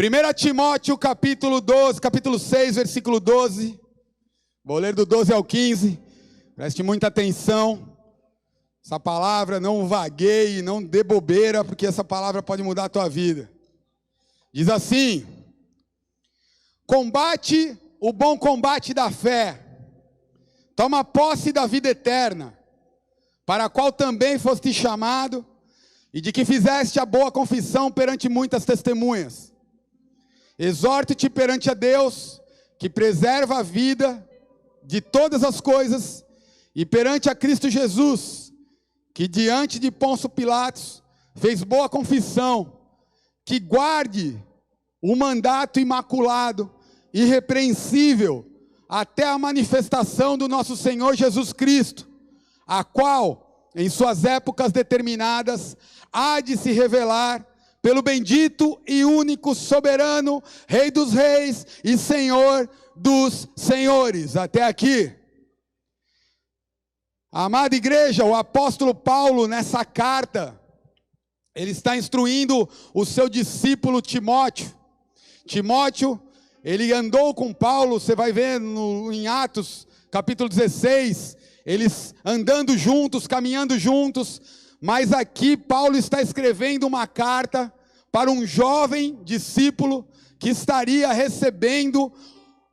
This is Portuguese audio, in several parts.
1 Timóteo capítulo 6, versículo 12. Vou ler do 12 ao 15. Preste muita atenção. Essa palavra não vagueie, não dê bobeira, porque essa palavra pode mudar a tua vida. Diz assim: combate o bom combate da fé, toma posse da vida eterna, para a qual também foste chamado, e de que fizeste a boa confissão perante muitas testemunhas. Exorto-te perante a Deus, que preserva a vida de todas as coisas, e perante a Cristo Jesus, que diante de Pôncio Pilatos fez boa confissão, que guarde o mandato imaculado, irrepreensível, até a manifestação do nosso Senhor Jesus Cristo, a qual, em suas épocas determinadas, há de se revelar pelo bendito e único soberano, Rei dos reis e Senhor dos senhores. Até aqui. Amada igreja, o apóstolo Paulo, nessa carta, ele está instruindo o seu discípulo Timóteo. Timóteo, ele andou com Paulo, você vai ver em Atos, capítulo 16, eles andando juntos, caminhando juntos, mas aqui Paulo está escrevendo uma carta para um jovem discípulo que estaria recebendo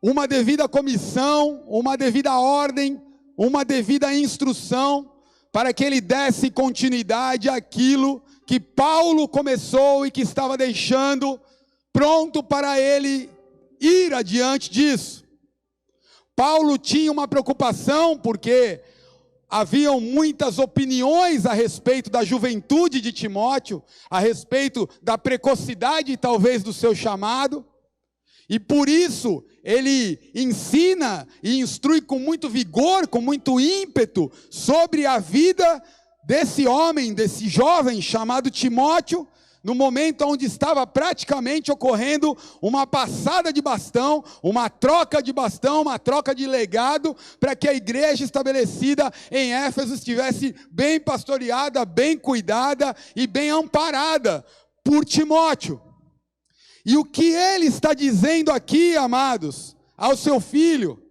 uma devida comissão, uma devida ordem, uma devida instrução, para que ele desse continuidade àquilo que Paulo começou e que estava deixando pronto para ele ir adiante disso. Paulo tinha uma preocupação, porque haviam muitas opiniões a respeito da juventude de Timóteo, a respeito da precocidade talvez do seu chamado, e por isso ele ensina e instrui com muito vigor, com muito ímpeto, sobre a vida desse homem, desse jovem chamado Timóteo, no momento onde estava praticamente ocorrendo uma passada de bastão, uma troca de bastão, uma troca de legado, para que a igreja estabelecida em Éfeso estivesse bem pastoreada, bem cuidada e bem amparada por Timóteo. E o que ele está dizendo aqui, amados, ao seu filho,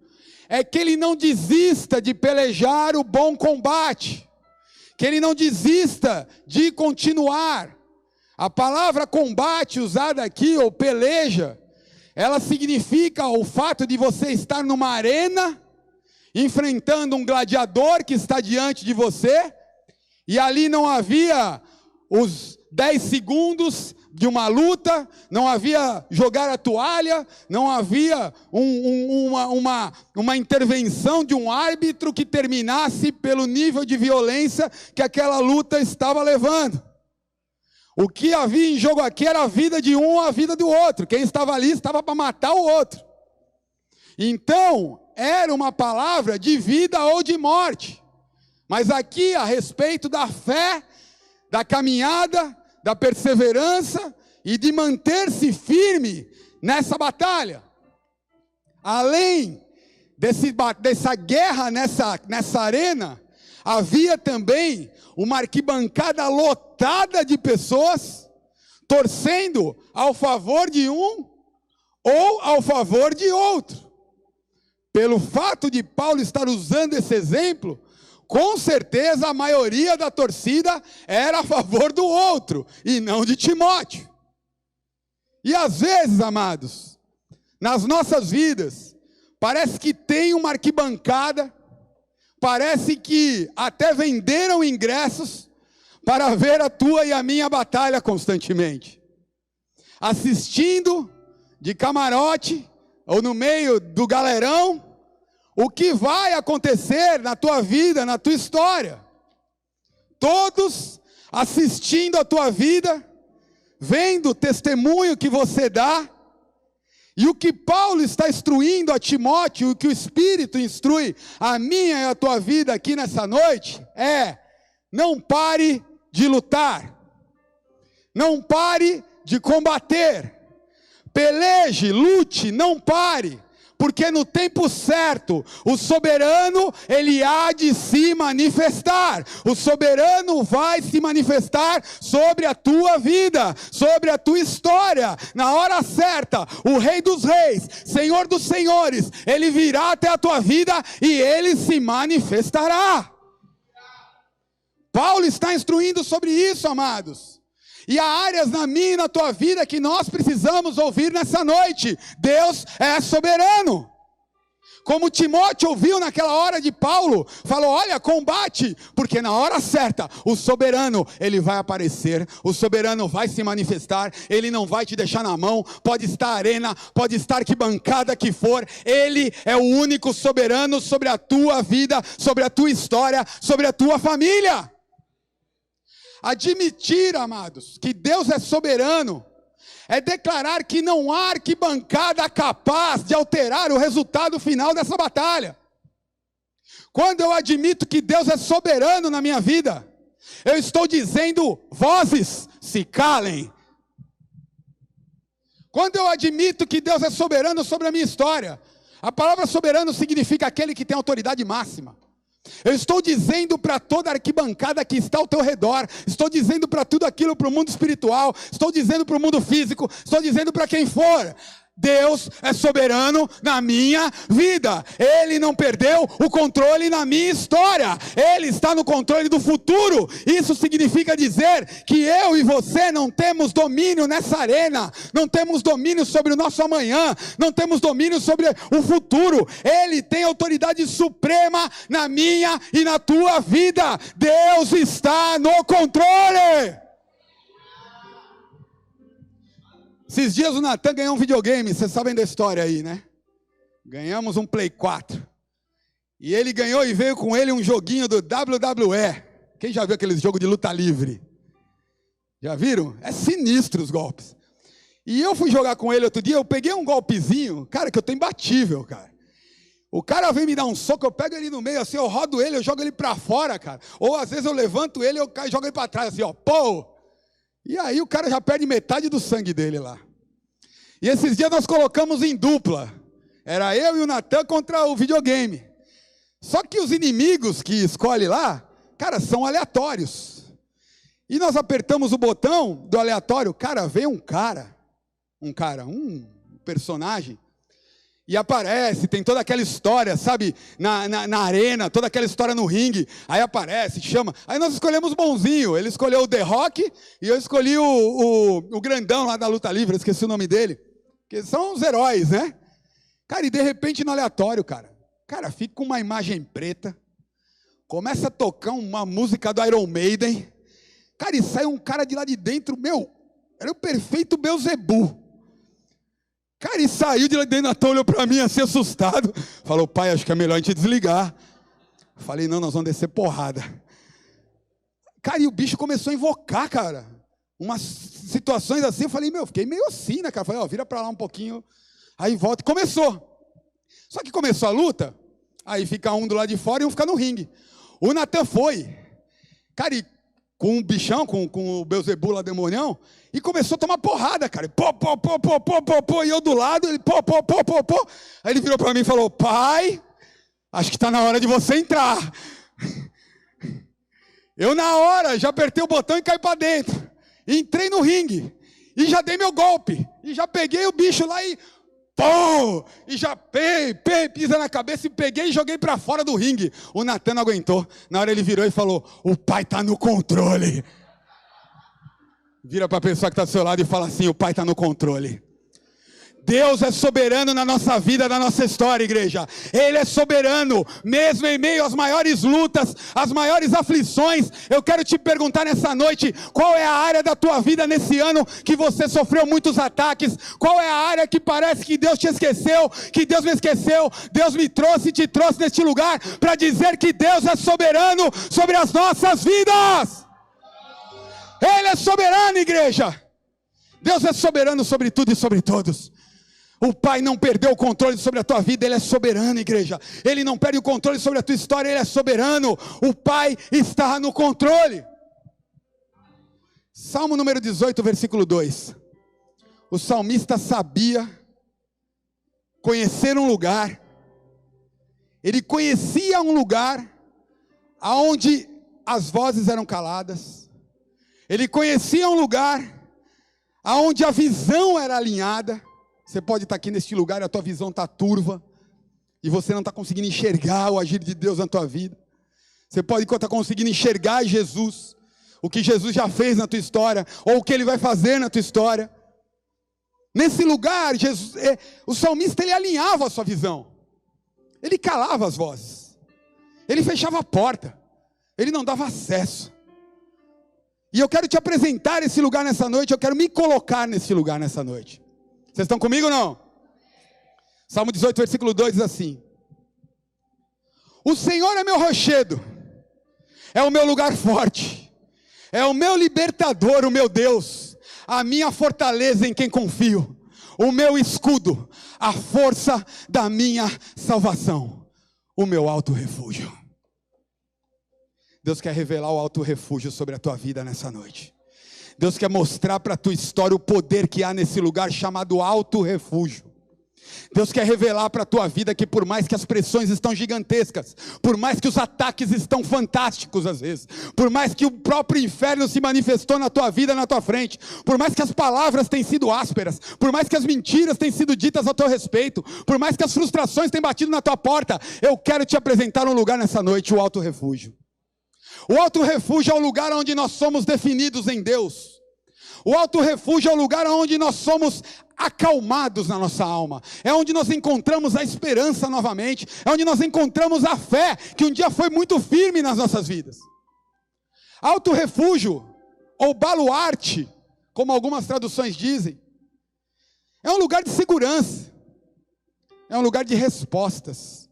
é que ele não desista de pelejar o bom combate, que ele não desista de continuar. A palavra combate usada aqui, ou peleja, ela significa o fato de você estar numa arena, enfrentando um gladiador que está diante de você, e ali não havia os 10 segundos de uma luta, não havia jogar a toalha, não havia uma intervenção de um árbitro que terminasse pelo nível de violência que aquela luta estava levando. O que havia em jogo aqui era a vida de um, a vida do outro. Quem estava ali estava para matar o outro. Então, era uma palavra de vida ou de morte. Mas aqui, a respeito da fé, da caminhada, da perseverança e de manter-se firme nessa batalha. Além dessa guerra nessa arena, havia também uma arquibancada lotada de pessoas, torcendo ao favor de um ou ao favor de outro. Pelo fato de Paulo estar usando esse exemplo, com certeza a maioria da torcida era a favor do outro, e não de Timóteo. E às vezes, amados, nas nossas vidas, parece que tem uma arquibancada, parece que até venderam ingressos para ver a tua e a minha batalha constantemente. Assistindo de camarote, ou no meio do galerão, o que vai acontecer na tua vida, na tua história. Todos assistindo a tua vida, vendo o testemunho que você dá. E o que Paulo está instruindo a Timóteo, o que o Espírito instrui a minha e a tua vida aqui nessa noite, é: não pare de lutar, não pare de combater, peleje, lute, não pare, porque no tempo certo, o soberano, ele há de se manifestar. O soberano vai se manifestar sobre a tua vida, sobre a tua história. Na hora certa, o Rei dos Reis, Senhor dos Senhores, ele virá até a tua vida e ele se manifestará. Paulo está instruindo sobre isso, amados. E há áreas na minha e na tua vida que nós precisamos ouvir nessa noite. Deus é soberano. Como Timóteo ouviu naquela hora de Paulo, falou, olha, combate, porque na hora certa, o soberano, ele vai aparecer, o soberano vai se manifestar, ele não vai te deixar na mão, pode estar arena, pode estar que bancada que for, ele é o único soberano sobre a tua vida, sobre a tua história, sobre a tua família. Admitir, amados, que Deus é soberano, é declarar que não há arquibancada capaz de alterar o resultado final dessa batalha. Quando eu admito que Deus é soberano na minha vida, eu estou dizendo, vozes, se calem. Quando eu admito que Deus é soberano sobre a minha história, a palavra soberano significa aquele que tem autoridade máxima. Eu estou dizendo para toda arquibancada que está ao teu redor, estou dizendo para tudo aquilo, para o mundo espiritual, estou dizendo para o mundo físico, estou dizendo para quem for, Deus é soberano na minha vida, Ele não perdeu o controle na minha história, Ele está no controle do futuro. Isso significa dizer que eu e você não temos domínio nessa arena, não temos domínio sobre o nosso amanhã, não temos domínio sobre o futuro. Ele tem autoridade suprema na minha e na tua vida. Deus está no controle. Esses dias o Natan ganhou um videogame, vocês sabem da história aí, né? Ganhamos um Play 4. E ele ganhou e veio com ele um joguinho do WWE. Quem já viu aqueles jogos de luta livre? Já viram? É sinistro os golpes. E eu fui jogar com ele outro dia, eu peguei um golpezinho, cara, que eu tô imbatível, cara. O cara vem me dar um soco, eu pego ele no meio assim, eu rodo ele, eu jogo ele pra fora, cara. Ou às vezes eu levanto ele, eu caio e jogo ele pra trás assim, ó, pô! E aí o cara já perde metade do sangue dele lá. E esses dias nós colocamos em dupla. Era eu e o Natan contra o videogame. Só que os inimigos que escolhe lá, cara, são aleatórios. E nós apertamos o botão do aleatório, cara, vem um personagem. E aparece, tem toda aquela história, sabe, na arena, toda aquela história no ringue, aí aparece, chama, aí nós escolhemos o bonzinho, ele escolheu o The Rock, e eu escolhi o grandão lá da luta livre, eu esqueci o nome dele, que são os heróis, né? Cara, e de repente no aleatório, cara, fica com uma imagem preta, começa a tocar uma música do Iron Maiden, cara, e sai um cara de lá de dentro, meu, era o perfeito Beelzebu. Cara, e saiu de lá dentro, Natan olhou pra mim assim, assustado. Falou, pai, acho que é melhor a gente desligar. Falei, não, nós vamos descer porrada. Cara, e o bicho começou a invocar, cara. Umas situações assim, eu falei, fiquei meio assim, né, cara? Falei, ó, vira pra lá um pouquinho. Aí volta e começou. Só que começou a luta, aí fica um do lado de fora e um fica no ringue. O Natan foi, cara, e com o bichão, com o Beelzebu lá, demonião, e começou a tomar porrada, cara. E eu do lado, ele pô. Aí ele virou para mim e falou, pai, acho que está na hora de você entrar. Eu na hora já apertei o botão e caí para dentro. Entrei no ringue, e já dei meu golpe, e já peguei o bicho lá e... pô! E já pisa na cabeça e peguei e joguei para fora do ringue. O Natan não aguentou. Na hora ele virou e falou, o pai está no controle. Vira para a pessoa que está do seu lado e fala assim, o pai está no controle. Deus é soberano na nossa vida, na nossa história, igreja. Ele é soberano, mesmo em meio às maiores lutas, às maiores aflições. Eu quero te perguntar nessa noite, qual é a área da tua vida nesse ano que você sofreu muitos ataques? Qual é a área que parece que Deus te esqueceu, que Deus me esqueceu? Deus me trouxe e te trouxe neste lugar para dizer que Deus é soberano sobre as nossas vidas. Ele é soberano, igreja. Deus é soberano sobre tudo e sobre todos. O Pai não perdeu o controle sobre a tua vida, Ele é soberano, igreja. Ele não perde o controle sobre a tua história, Ele é soberano. O Pai está no controle. Salmo número 18, versículo 2. O salmista sabia conhecer um lugar. Ele conhecia um lugar aonde as vozes eram caladas. Ele conhecia um lugar aonde a visão era alinhada. Você pode estar aqui neste lugar e a tua visão está turva, e você não está conseguindo enxergar o agir de Deus na tua vida. Você pode estar conseguindo enxergar Jesus, o que Jesus já fez na tua história, ou o que Ele vai fazer na tua história. Nesse lugar, o salmista, ele alinhava a sua visão. Ele calava as vozes. Ele fechava a porta. Ele não dava acesso. E eu quero te apresentar esse lugar nessa noite. Eu quero me colocar nesse lugar nessa noite. Vocês estão comigo ou não? Salmo 18, versículo 2 diz assim: o Senhor é meu rochedo, é o meu lugar forte, é o meu libertador, o meu Deus, a minha fortaleza em quem confio, o meu escudo, a força da minha salvação, o meu alto refúgio. Deus quer revelar o alto refúgio sobre a tua vida nessa noite. Deus quer mostrar para a tua história o poder que há nesse lugar chamado alto refúgio. Deus quer revelar para a tua vida que por mais que as pressões estão gigantescas, por mais que os ataques estão fantásticos às vezes, por mais que o próprio inferno se manifestou na tua vida, na tua frente, por mais que as palavras tenham sido ásperas, por mais que as mentiras tenham sido ditas a teu respeito, por mais que as frustrações tenham batido na tua porta, eu quero te apresentar um lugar nessa noite, o alto refúgio. O alto refúgio é o lugar onde nós somos definidos em Deus. O alto refúgio é o lugar onde nós somos acalmados na nossa alma. É onde nós encontramos a esperança novamente. É onde nós encontramos a fé que um dia foi muito firme nas nossas vidas. Alto refúgio, ou baluarte, como algumas traduções dizem, é um lugar de segurança. É um lugar de respostas.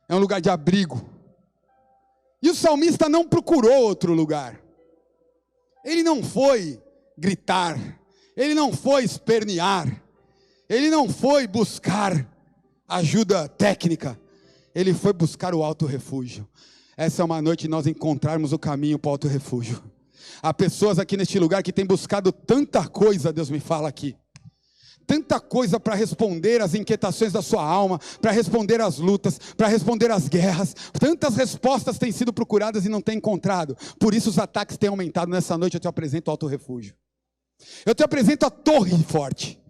É um lugar de abrigo. E o salmista não procurou outro lugar. Ele não foi gritar, ele não foi espernear, ele não foi buscar ajuda técnica, ele foi buscar o alto refúgio. Essa é uma noite de nós encontrarmos o caminho para o alto refúgio. Há pessoas aqui neste lugar que têm buscado tanta coisa, Deus me fala aqui, tanta coisa para responder às inquietações da sua alma, para responder às lutas, para responder às guerras. Tantas respostas têm sido procuradas e não têm encontrado. Por isso os ataques têm aumentado. Nessa noite eu te apresento o alto refúgio. Eu te apresento a torre forte.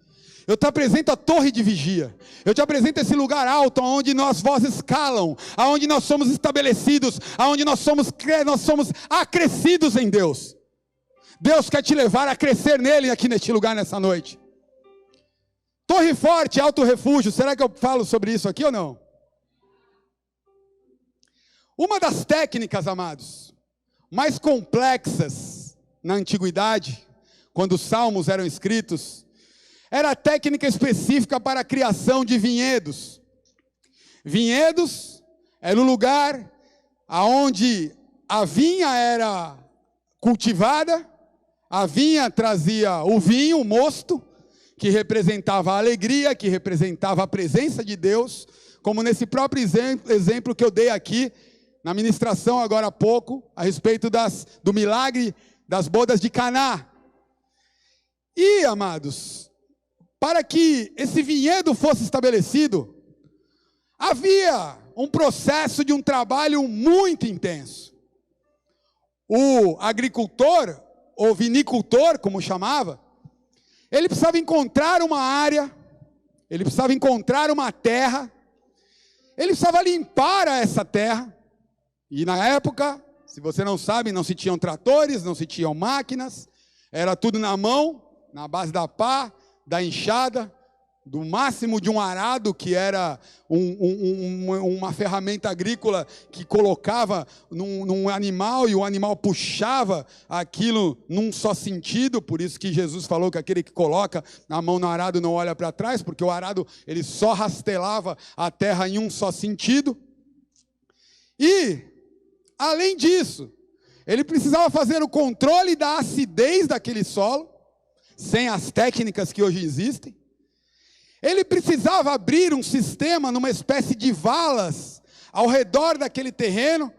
Eu te apresento a torre de vigia. Eu te apresento esse lugar alto, onde nós vozes calam, onde nós somos estabelecidos, onde nós somos acrescidos em Deus. Deus quer te levar a crescer nele aqui neste lugar nessa noite. Torre forte, alto refúgio. Será que eu falo sobre isso aqui ou não? Uma das técnicas, amados, mais complexas na antiguidade, quando os salmos eram escritos, era a técnica específica para a criação de vinhedos. Vinhedos era o lugar onde a vinha era cultivada, a vinha trazia o vinho, o mosto, que representava a alegria, que representava a presença de Deus, como nesse próprio exemplo que eu dei aqui, na ministração agora há pouco, a respeito do milagre das bodas de Caná. E, amados, para que esse vinhedo fosse estabelecido, havia um processo de um trabalho muito intenso. O agricultor, ou vinicultor, como chamava, ele precisava encontrar uma área, ele precisava encontrar uma terra, ele precisava limpar essa terra. E na época, se você não sabe, não se tinham tratores, não se tinham máquinas, era tudo na mão, na base da pá, da enxada, do máximo de um arado, que era uma ferramenta agrícola que colocava num animal, e o animal puxava aquilo num só sentido. Por isso que Jesus falou que aquele que coloca a mão no arado não olha para trás, porque o arado ele só rastelava a terra em um só sentido. E, além disso, ele precisava fazer o controle da acidez daquele solo, sem as técnicas que hoje existem. Ele precisava abrir um sistema numa espécie de valas ao redor daquele terreno,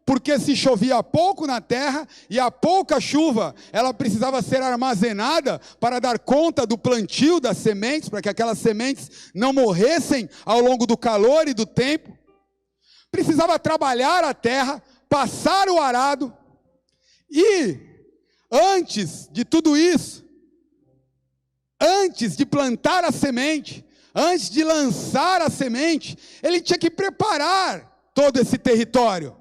porque se chovia pouco na terra e a pouca chuva, ela precisava ser armazenada para dar conta do plantio das sementes, para que aquelas sementes não morressem ao longo do calor e do tempo. Precisava trabalhar a terra, passar o arado, e antes de tudo isso, antes de plantar a semente, antes de lançar a semente, ele tinha que preparar todo esse território.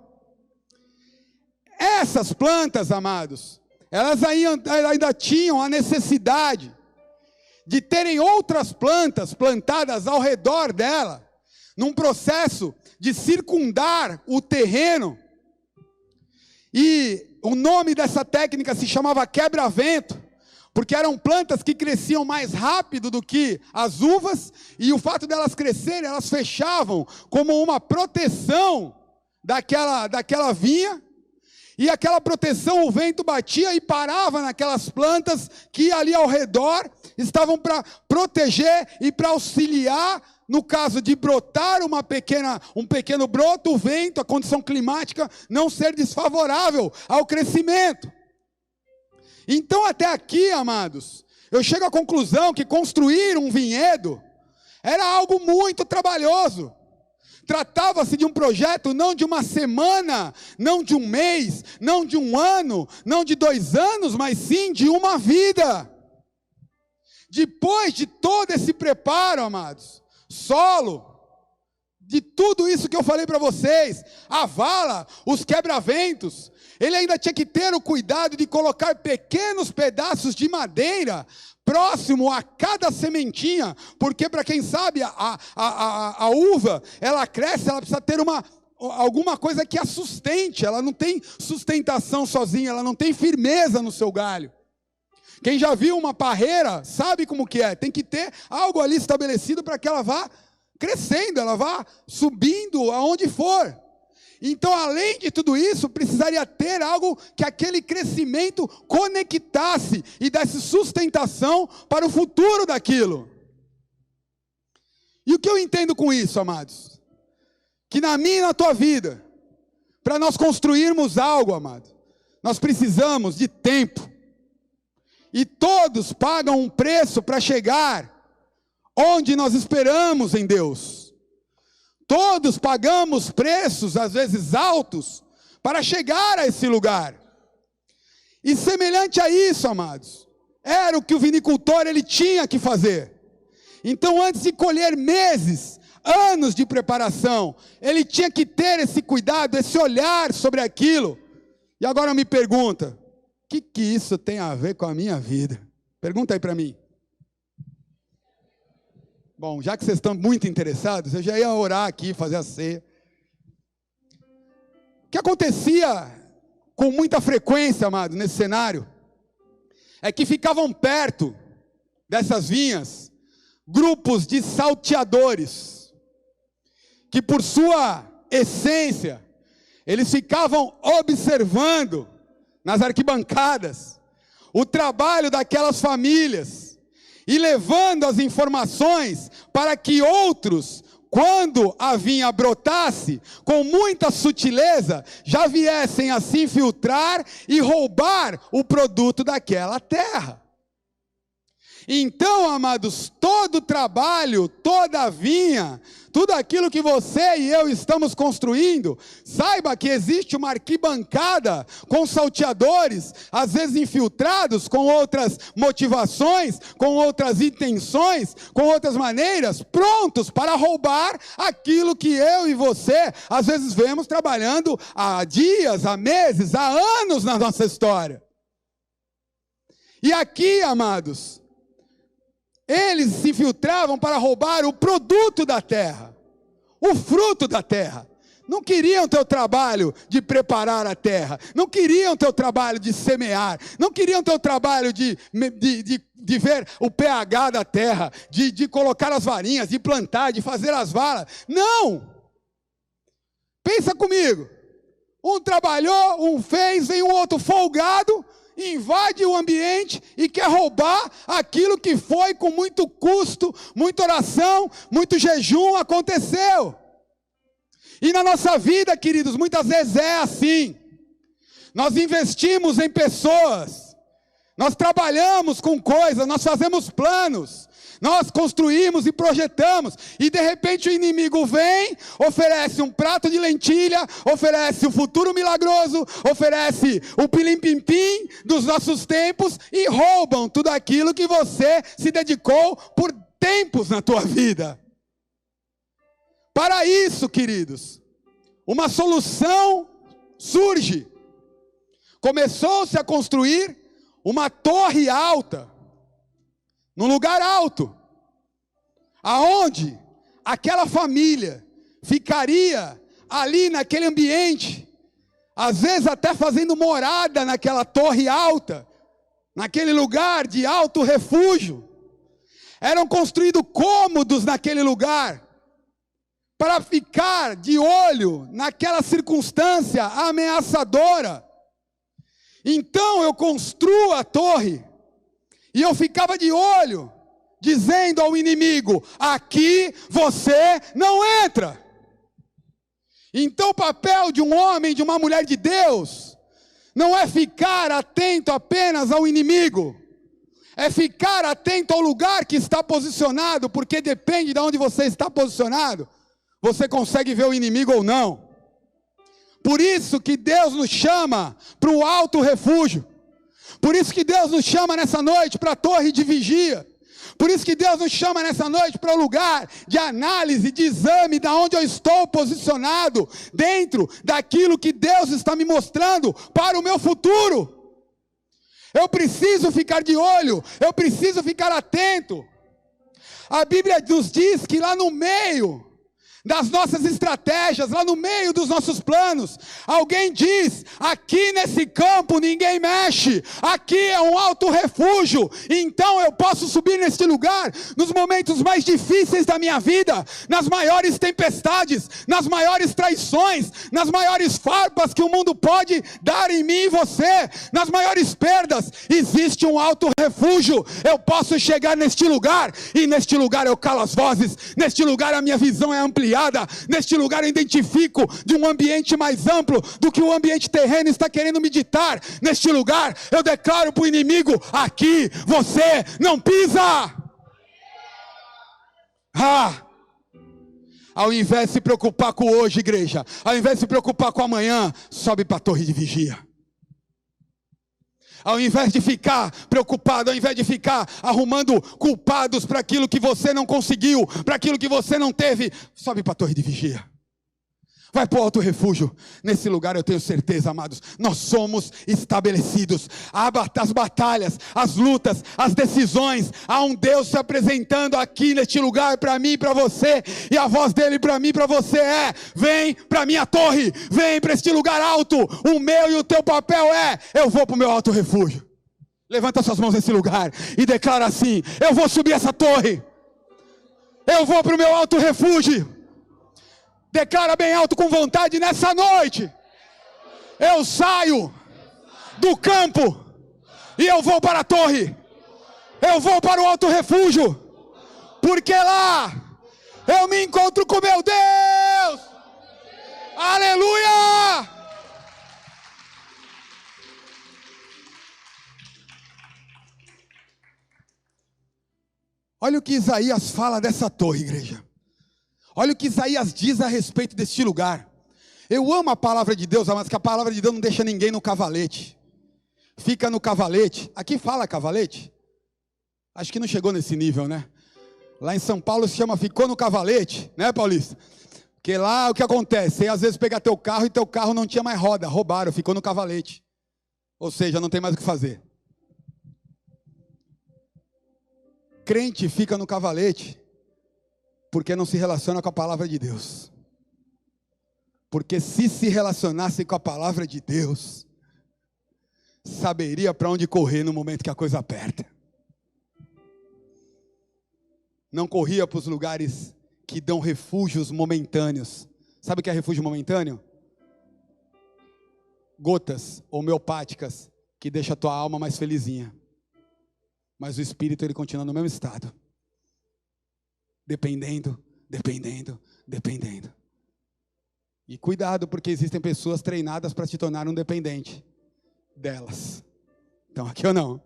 Essas plantas, amados, elas ainda tinham a necessidade de terem outras plantas plantadas ao redor dela, num processo de circundar o terreno. E o nome dessa técnica se chamava quebra-vento, porque eram plantas que cresciam mais rápido do que as uvas, e o fato delas crescerem, elas fechavam como uma proteção daquela vinha, e aquela proteção o vento batia e parava naquelas plantas que ali ao redor estavam para proteger e para auxiliar, no caso de brotar um pequeno broto, o vento, a condição climática não ser desfavorável ao crescimento. Então até aqui, amados, eu chego à conclusão que construir um vinhedo era algo muito trabalhoso. Tratava-se de um projeto não de uma semana, não de um mês, não de um ano, não de 2 anos, mas sim de uma vida. Depois de todo esse preparo, amados, solo, de tudo isso que eu falei para vocês, a vala, os quebra-ventos, ele ainda tinha que ter o cuidado de colocar pequenos pedaços de madeira próximo a cada sementinha, porque para quem sabe, a uva, ela cresce, ela precisa ter alguma coisa que a sustente, ela não tem sustentação sozinha, ela não tem firmeza no seu galho. Quem já viu uma parreira, sabe como que é, tem que ter algo ali estabelecido para que ela vá crescendo, ela vá subindo aonde for. Então, além de tudo isso, precisaria ter algo que aquele crescimento conectasse e desse sustentação para o futuro daquilo. E o que eu entendo com isso, amados? Que na minha e na tua vida, para nós construirmos algo, amado, nós precisamos de tempo. E todos pagam um preço para chegar onde nós esperamos em Deus. Todos pagamos preços, às vezes altos, para chegar a esse lugar. E semelhante a isso, amados, era o que o vinicultor ele tinha que fazer. Então, antes de colher meses, anos de preparação, ele tinha que ter esse cuidado, esse olhar sobre aquilo. E agora me pergunta, o que isso tem a ver com a minha vida? Pergunta aí para mim. Bom, já que vocês estão muito interessados, eu já ia orar aqui, fazer a ceia. O que acontecia com muita frequência, amado, nesse cenário, é que ficavam perto dessas vinhas grupos de salteadores, que por sua essência, eles ficavam observando nas arquibancadas o trabalho daquelas famílias, e levando as informações para que outros, quando a vinha brotasse, com muita sutileza, já viessem a se infiltrar e roubar o produto daquela terra. Então, amados, todo o trabalho, toda a vinha, tudo aquilo que você e eu estamos construindo, saiba que existe uma arquibancada com salteadores, às vezes infiltrados com outras motivações, com outras intenções, com outras maneiras, prontos para roubar aquilo que eu e você, às vezes vemos trabalhando há dias, há meses, há anos na nossa história. E aqui, amados, eles se infiltravam para roubar o produto da terra, o fruto da terra. Não queriam ter o trabalho de preparar a terra, não queriam ter o trabalho de semear, não queriam ter o trabalho de ver o pH da terra, de colocar as varinhas, de plantar, de fazer as varas. Não! Pensa comigo, um trabalhou, um fez, vem um outro folgado, invade o ambiente e quer roubar aquilo que foi com muito custo, muita oração, muito jejum aconteceu. E na nossa vida, queridos, muitas vezes é assim. Nós investimos em pessoas, nós trabalhamos com coisas, nós fazemos planos, nós construímos e projetamos, e de repente o inimigo vem, oferece um prato de lentilha, oferece um futuro milagroso, oferece o pilim-pim-pim dos nossos tempos, e roubam tudo aquilo que você se dedicou por tempos na tua vida. Para isso, queridos, uma solução surge. Começou-se a construir uma torre alta, num lugar alto, aonde aquela família ficaria ali naquele ambiente, às vezes até fazendo morada naquela torre alta, naquele lugar de alto refúgio. Eram construídos cômodos naquele lugar, para ficar de olho naquela circunstância ameaçadora. Então eu construo a torre, e eu ficava de olho, dizendo ao inimigo: aqui você não entra. Então o papel de um homem, de uma mulher de Deus, não é ficar atento apenas ao inimigo, é ficar atento ao lugar que está posicionado, porque depende de onde você está posicionado, você consegue ver o inimigo ou não. Por isso que Deus nos chama para o alto refúgio. Por isso que Deus nos chama nessa noite para a torre de vigia. Por isso que Deus nos chama nessa noite para o lugar de análise, de exame, de onde eu estou posicionado, dentro daquilo que Deus está me mostrando para o meu futuro. Eu preciso ficar de olho, eu preciso ficar atento. A Bíblia nos diz que lá no meio das nossas estratégias, lá no meio dos nossos planos, alguém diz: aqui nesse campo ninguém mexe, aqui é um alto refúgio, então eu posso subir neste lugar, nos momentos mais difíceis da minha vida, nas maiores tempestades, nas maiores traições, nas maiores farpas que o mundo pode dar em mim e você, nas maiores perdas, existe um alto refúgio. Eu posso chegar neste lugar, e neste lugar eu calo as vozes, neste lugar a minha visão é ampliada, neste lugar eu identifico de um ambiente mais amplo do que o ambiente terreno está querendo me ditar. Neste lugar eu declaro para o inimigo: aqui você não pisa. Ao invés de se preocupar com hoje, igreja, ao invés de se preocupar com amanhã, sobe para a torre de vigia. Ao invés de ficar preocupado, ao invés de ficar arrumando culpados para aquilo que você não conseguiu, para aquilo que você não teve, sobe para a torre de vigia. Vai para o alto refúgio. Nesse lugar eu tenho certeza, amados, nós somos estabelecidos. As batalhas, as lutas, as decisões, há um Deus se apresentando aqui neste lugar para mim e para você, e a voz dele para mim e para você é: vem para minha torre, vem para este lugar alto. O meu e o teu papel é: eu vou para o meu alto refúgio. Levanta suas mãos nesse lugar e declara assim: eu vou subir essa torre, eu vou para o meu alto refúgio. Declara bem alto com vontade nessa noite: eu saio do campo e eu vou para a torre, eu vou para o alto refúgio, porque lá eu me encontro com meu Deus. Aleluia! Olha o que Isaías fala dessa torre, igreja. Olha o que Isaías diz a respeito deste lugar. Eu amo a palavra de Deus, mas que a palavra de Deus não deixa ninguém no cavalete. Fica no cavalete. Aqui fala cavalete? Acho que não chegou nesse nível, né? Lá em São Paulo se chama ficou no cavalete, né, Paulista? Porque lá o que acontece? Você às vezes pega teu carro e teu carro não tinha mais roda, roubaram, ficou no cavalete. Ou seja, não tem mais o que fazer. Crente fica no cavalete porque não se relaciona com a palavra de Deus. Porque se relacionasse com a palavra de Deus, saberia para onde correr no momento que a coisa aperta. Não corria para os lugares que dão refúgios momentâneos. Sabe o que é refúgio momentâneo? Gotas homeopáticas que deixam a tua alma mais felizinha. Mas o espírito ele continua no mesmo estado. Dependendo. E cuidado, porque existem pessoas treinadas para te tornar um dependente delas. Então aqui ou não?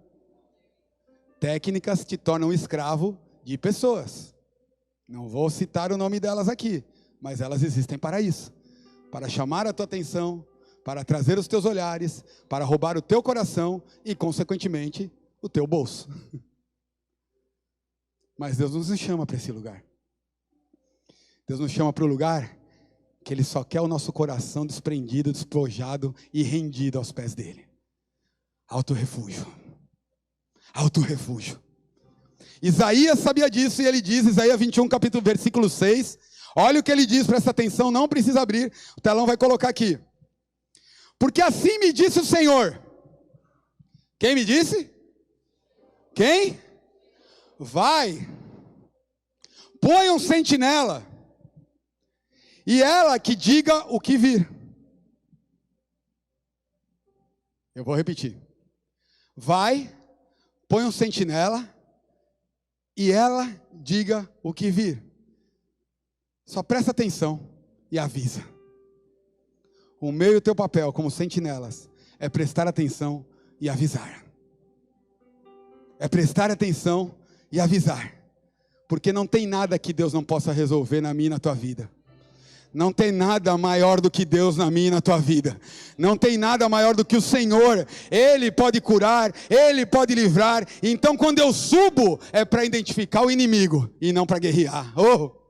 Técnicas te tornam escravo de pessoas. Não vou citar o nome delas aqui, mas elas existem para isso. Para chamar a tua atenção, para trazer os teus olhares, para roubar o teu coração e, consequentemente, o teu bolso. Mas Deus nos chama para esse lugar. Deus nos chama para o lugar que Ele só quer o nosso coração desprendido, despojado e rendido aos pés dEle. Autorrefúgio. Autorrefúgio. Isaías sabia disso e ele diz, Isaías 21, versículo 6, olha o que ele diz, presta atenção, não precisa abrir, o telão vai colocar aqui. Porque assim me disse o Senhor. Quem me disse? Quem? Vai, põe um sentinela, e ela que diga o que vir. Eu vou repetir. Vai, põe um sentinela, e ela diga o que vir. Só presta atenção e avisa. O meu e o teu papel como sentinelas é prestar atenção e avisar. É prestar atenção e avisar. Porque não tem nada que Deus não possa resolver na minha e na tua vida. Não tem nada maior do que Deus na minha e na tua vida. Não tem nada maior do que o Senhor. Ele pode curar, Ele pode livrar. Então quando eu subo, é para identificar o inimigo e não para guerrear. Oh!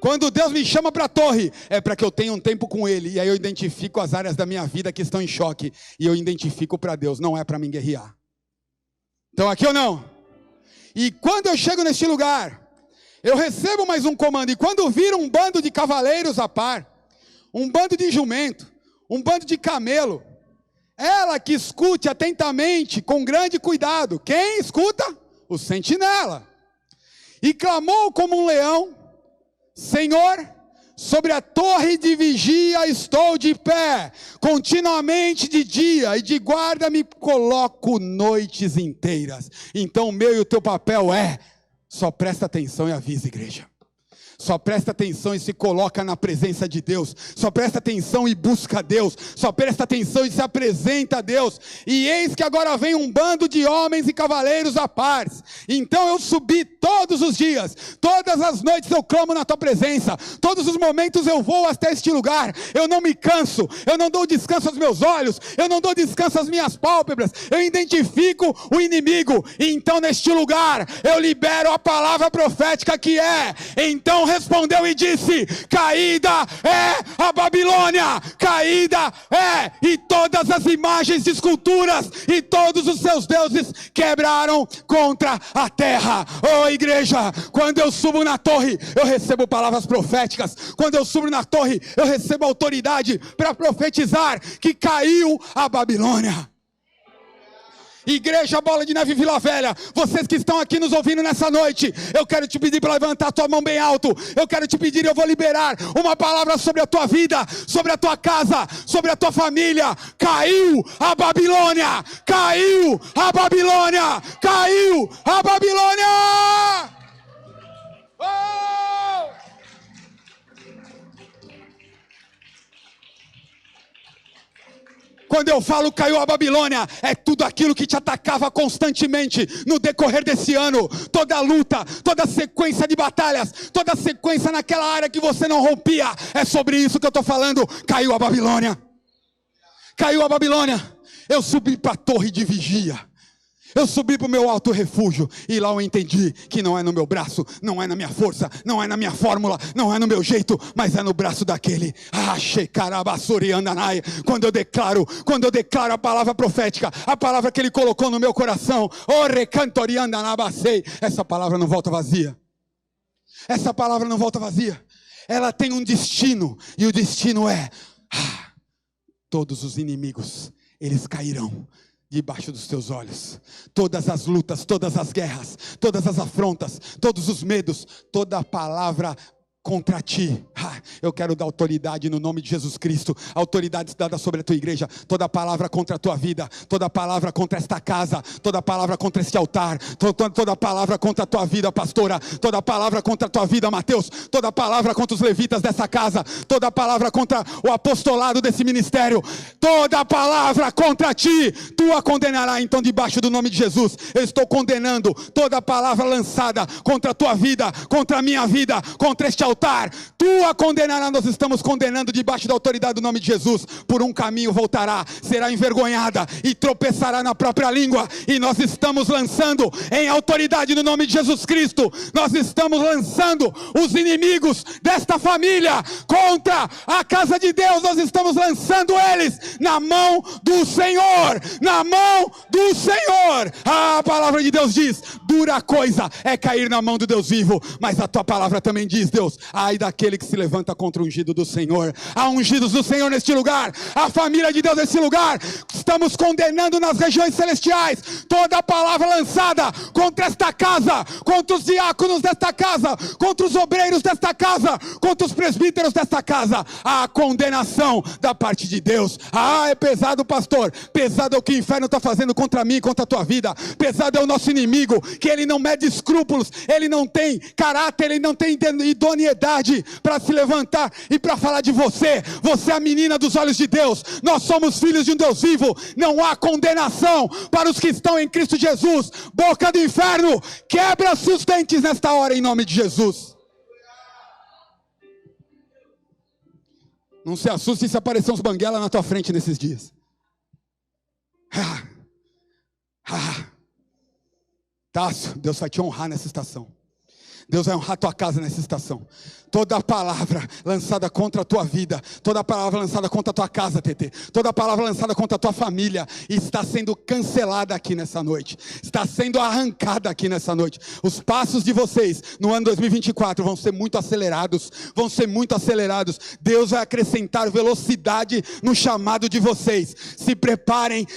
Quando Deus me chama para a torre, é para que eu tenha um tempo com Ele. E aí eu identifico as áreas da minha vida que estão em choque. E eu identifico para Deus, não é para mim guerrear. Então aqui ou não? E quando eu chego neste lugar, eu recebo mais um comando, e quando vir um bando de cavaleiros a par, um bando de jumento, um bando de camelo, ela que escute atentamente, com grande cuidado. Quem escuta? O sentinela. E clamou como um leão, Senhor, sobre a torre de vigia estou de pé, continuamente de dia, e de guarda me coloco noites inteiras. Então o meu e o teu papel é, só presta atenção e avisa, igreja. Só presta atenção e se coloca na presença de Deus. Só presta atenção e busca Deus. Só presta atenção e se apresenta a Deus. E eis que agora vem um bando de homens e cavaleiros a pares. Então eu subi todos os dias. Todas as noites eu clamo na tua presença. Todos os momentos eu vou até este lugar. Eu não me canso. Eu não dou descanso aos meus olhos. Eu não dou descanso às minhas pálpebras. Eu identifico o inimigo. E então neste lugar eu libero a palavra profética que é. Então respondeu e disse: caída é a Babilônia, caída é, e todas as imagens de esculturas e todos os seus deuses quebraram contra a terra. Oh igreja, quando eu subo na torre, eu recebo palavras proféticas. Quando eu subo na torre, eu recebo autoridade para profetizar que caiu a Babilônia. Igreja Bola de Neve Vila Velha, vocês que estão aqui nos ouvindo nessa noite, eu quero te pedir para levantar a tua mão bem alto. Eu quero te pedir, eu vou liberar uma palavra sobre a tua vida, sobre a tua casa, sobre a tua família. Caiu a Babilônia, caiu a Babilônia, caiu a Babilônia. Oh! Quando eu falo caiu a Babilônia, é tudo aquilo que te atacava constantemente no decorrer desse ano. Toda luta, toda sequência de batalhas, toda sequência naquela área que você não rompia. É sobre isso que eu estou falando. Caiu a Babilônia. Caiu a Babilônia. Eu subi para a torre de vigia. Eu subi para o meu alto refúgio, e lá eu entendi que não é no meu braço, não é na minha força, não é na minha fórmula, não é no meu jeito, mas é no braço daquele. Quando eu declaro a palavra profética, a palavra que ele colocou no meu coração, essa palavra não volta vazia. Essa palavra não volta vazia. Ela tem um destino, e o destino é, todos os inimigos, eles cairão debaixo dos teus olhos. Todas as lutas, todas as guerras, todas as afrontas, todos os medos, toda a palavra contra ti. Eu quero dar autoridade no nome de Jesus Cristo. Autoridade dada sobre a tua igreja. Toda palavra contra a tua vida, toda palavra contra esta casa, toda palavra contra este altar, toda palavra contra a tua vida, pastora, toda palavra contra a tua vida, Mateus, toda palavra contra os levitas dessa casa, toda palavra contra o apostolado desse ministério, toda palavra contra ti, tu a condenará. Então, debaixo do nome de Jesus, eu estou condenando toda palavra lançada contra a tua vida, contra a minha vida, contra este altar. Tu a condenará. Nós estamos condenando debaixo da autoridade do nome de Jesus. Por um caminho voltará, será envergonhada e tropeçará na própria língua. E nós estamos lançando em autoridade no nome de Jesus Cristo. Nós estamos lançando os inimigos desta família contra a casa de Deus. Nós estamos lançando eles na mão do Senhor, na mão do Senhor. A palavra de Deus diz: dura coisa é cair na mão do Deus vivo. Mas a tua palavra também diz, Deus: ai daquele que se levanta contra o ungido do Senhor. Há ungidos do Senhor neste lugar, a família de Deus neste lugar. Estamos condenando nas regiões celestiais toda a palavra lançada contra esta casa, contra os diáconos desta casa, contra os obreiros desta casa, contra os presbíteros desta casa. Há condenação da parte de Deus. É pesado, pastor. Pesado é o que o inferno está fazendo contra mim, contra a tua vida. Pesado é o nosso inimigo, que ele não mede escrúpulos, ele não tem caráter, ele não tem idoneidade para se levantar e para falar de você. Você é a menina dos olhos de Deus. Nós somos filhos de um Deus vivo. Não há condenação para os que estão em Cristo Jesus. Boca do inferno, quebra seus dentes nesta hora em nome de Jesus. Não se assuste se aparecer uns banguela na tua frente nesses dias. Tássio, Deus vai te honrar nessa estação. Deus vai honrar a tua casa nessa estação. Toda palavra lançada contra a tua vida, toda palavra lançada contra a tua casa, TT, toda palavra lançada contra a tua família, está sendo cancelada aqui nessa noite, está sendo arrancada aqui nessa noite. Os passos de vocês no ano 2024 vão ser muito acelerados, Deus vai acrescentar velocidade no chamado de vocês. Se preparem,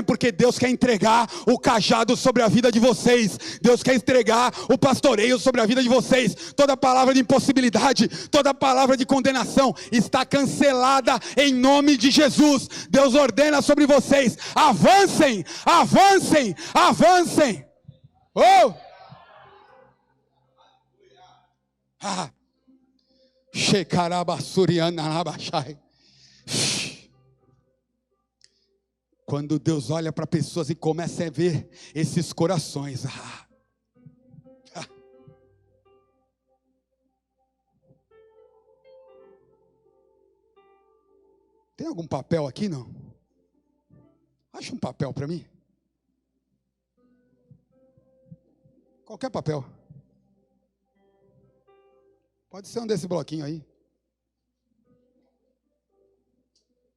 porque Deus quer entregar o cajado sobre a vida de vocês. Deus quer entregar o pastoreio sobre a vida de vocês. Toda palavra de impossibilidade, toda palavra de condenação está cancelada em nome de Jesus. Deus ordena sobre vocês: avancem, avancem, avancem. Oh! Quando Deus olha para pessoas e começa a ver esses corações, tem algum papel aqui, não? Acha um papel para mim. Qualquer papel. Pode ser um desse bloquinho aí.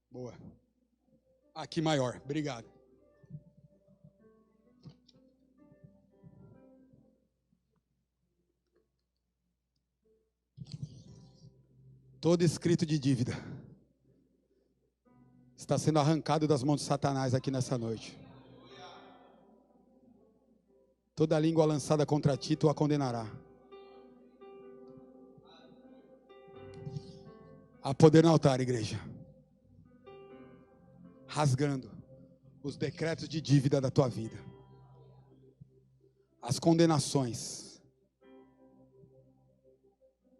Boa. Aqui maior, obrigado. Todo escrito de dívida está sendo arrancado das mãos de Satanás aqui nessa noite. Toda língua lançada contra ti, tu a condenará. Há poder no altar, igreja. Rasgando os decretos de dívida da tua vida. As condenações.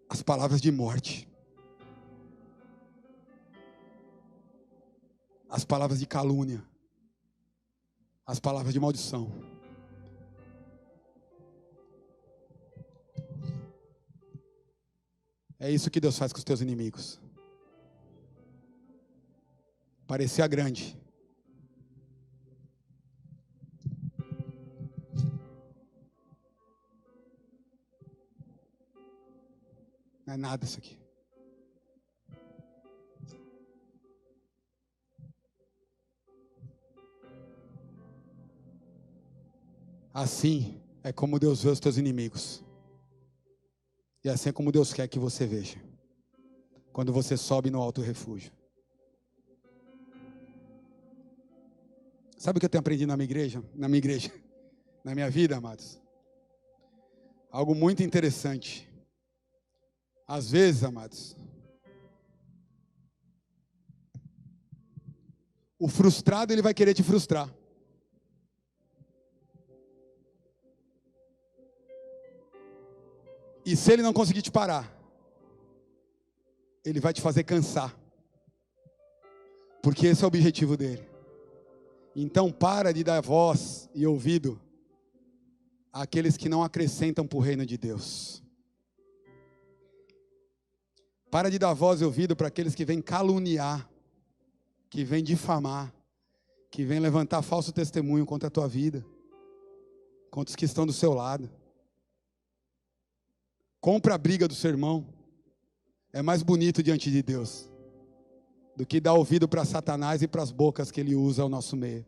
As palavras de morte. As palavras de calúnia, as palavras de maldição. É isso que Deus faz com os teus inimigos. Parecia grande. Não é nada isso aqui. Assim é como Deus vê os teus inimigos. E assim é como Deus quer que você veja. Quando você sobe no alto refúgio. Sabe o que eu tenho aprendido na minha igreja? Na minha vida, amados. Algo muito interessante. Às vezes, amados, o frustrado, ele vai querer te frustrar. E se ele não conseguir te parar, ele vai te fazer cansar. Porque esse é o objetivo dele. Então para de dar voz e ouvido àqueles que não acrescentam para o reino de Deus. Para de dar voz e ouvido para aqueles que vêm caluniar, que vêm difamar, que vêm levantar falso testemunho contra a tua vida, contra os que estão do seu lado. Compra a briga do seu irmão. É mais bonito diante de Deus do que dar ouvido para Satanás e para as bocas que ele usa ao nosso meio.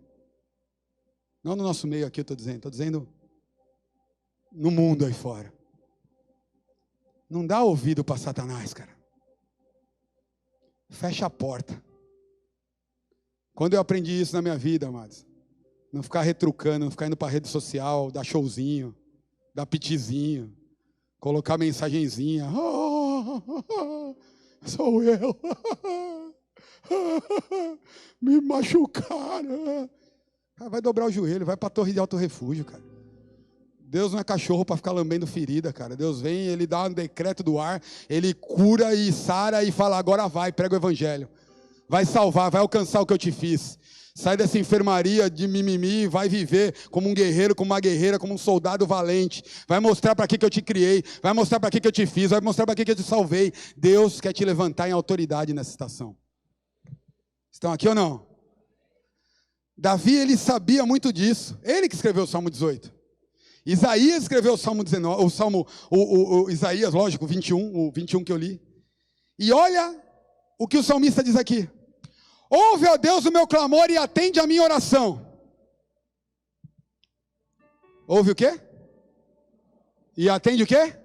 Não no nosso meio aqui eu estou dizendo no mundo aí fora. Não dá ouvido para Satanás, cara. Fecha a porta. Quando eu aprendi isso na minha vida, amados, não ficar retrucando, não ficar indo para a rede social, dar showzinho, dar pitizinho, colocar mensagenzinha. Sou eu. Me machucaram. Vai dobrar o joelho, vai para a torre de alto refúgio, cara. Deus não é cachorro para ficar lambendo ferida, cara. Deus vem, ele dá um decreto do ar, ele cura e sara e fala, agora vai, prega o evangelho. Vai salvar, vai alcançar o que eu te fiz. Sai dessa enfermaria de mimimi, vai viver como um guerreiro, como uma guerreira, como um soldado valente. Vai mostrar para que eu te criei, vai mostrar para que eu te fiz, vai mostrar para que eu te salvei. Deus quer te levantar em autoridade nessa estação. Estão aqui ou não? Davi, ele sabia muito disso. Ele que escreveu o Salmo 18. Isaías escreveu o Salmo 19, Isaías, lógico, o 21 que eu li. E olha o que o salmista diz aqui. Ouve, ó Deus, o meu clamor e atende a minha oração. Ouve o quê? E atende o quê?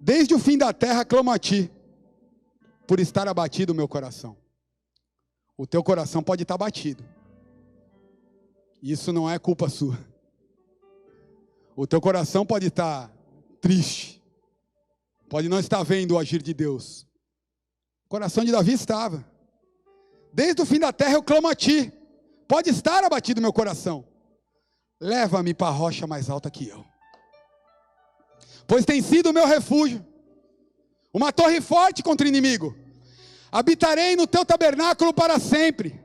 Desde o fim da terra clamo a ti, por estar abatido o meu coração. O teu coração pode estar batido. Isso não é culpa sua. O teu coração pode estar triste. Pode não estar vendo o agir de Deus. O coração de Davi estava. Desde o fim da terra eu clamo a ti. Pode estar abatido meu coração. Leva-me para a rocha mais alta que eu. Pois tem sido o meu refúgio. Uma torre forte contra o inimigo. Habitarei no teu tabernáculo para sempre.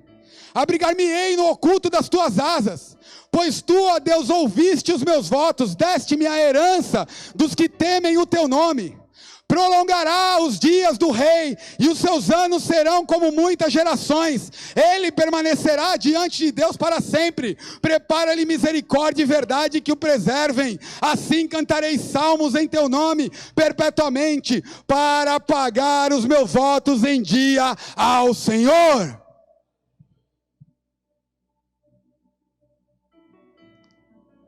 Abrigar-me-ei no oculto das tuas asas. Pois tu, ó Deus, ouviste os meus votos, deste-me a herança dos que temem o teu nome. Prolongará os dias do rei, e os seus anos serão como muitas gerações. Ele permanecerá diante de Deus para sempre. Prepara-lhe misericórdia e verdade que o preservem. Assim cantarei salmos em teu nome perpetuamente, para pagar os meus votos em dia ao Senhor.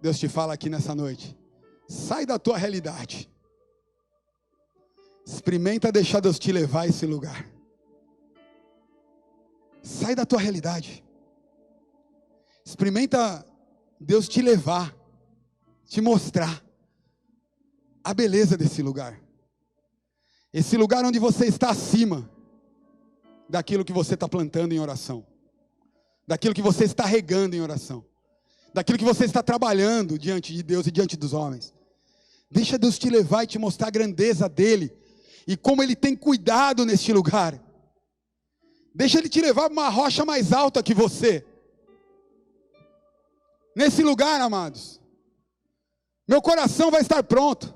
Deus te fala aqui nessa noite. Sai da tua realidade. Experimenta deixar Deus te levar a esse lugar. Sai da tua realidade. Experimenta Deus te levar, te mostrar a beleza desse lugar. Esse lugar onde você está acima daquilo que você está plantando em oração. Daquilo que você está regando em oração. Daquilo que você está trabalhando diante de Deus e diante dos homens. Deixa Deus te levar e te mostrar a grandeza dEle. E como Ele tem cuidado neste lugar. Deixa Ele te levar para uma rocha mais alta que você. Nesse lugar, amados, meu coração vai estar pronto.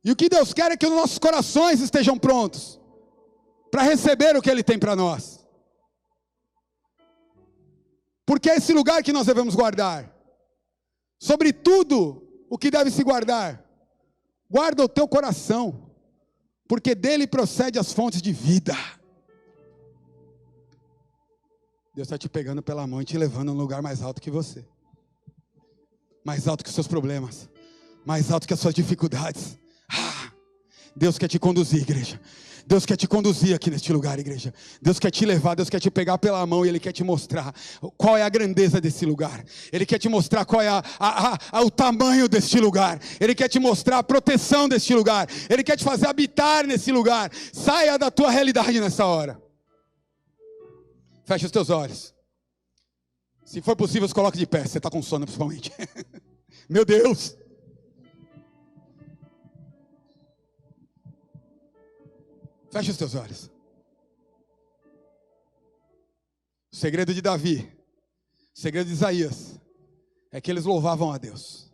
E o que Deus quer é que os nossos corações estejam prontos para receber o que Ele tem para nós. Porque é esse lugar que nós devemos guardar. Sobre tudo o que deve se guardar, guarda o teu coração, porque dele procede as fontes de vida. Deus está te pegando pela mão e te levando a um lugar mais alto que você. Mais alto que os seus problemas. Mais alto que as suas dificuldades. Deus quer te conduzir, igreja. Deus quer te conduzir aqui neste lugar, igreja. Deus quer te levar, Deus quer te pegar pela mão e Ele quer te mostrar qual é a grandeza desse lugar. Ele quer te mostrar qual é o tamanho deste lugar. Ele quer te mostrar a proteção deste lugar. Ele quer te fazer habitar nesse lugar. Saia da tua realidade nessa hora. Feche os teus olhos. Se for possível, se coloque de pé. Você está com sono principalmente. Meu Deus. Feche os teus olhos. O segredo de Davi, o segredo de Isaías, é que eles louvavam a Deus.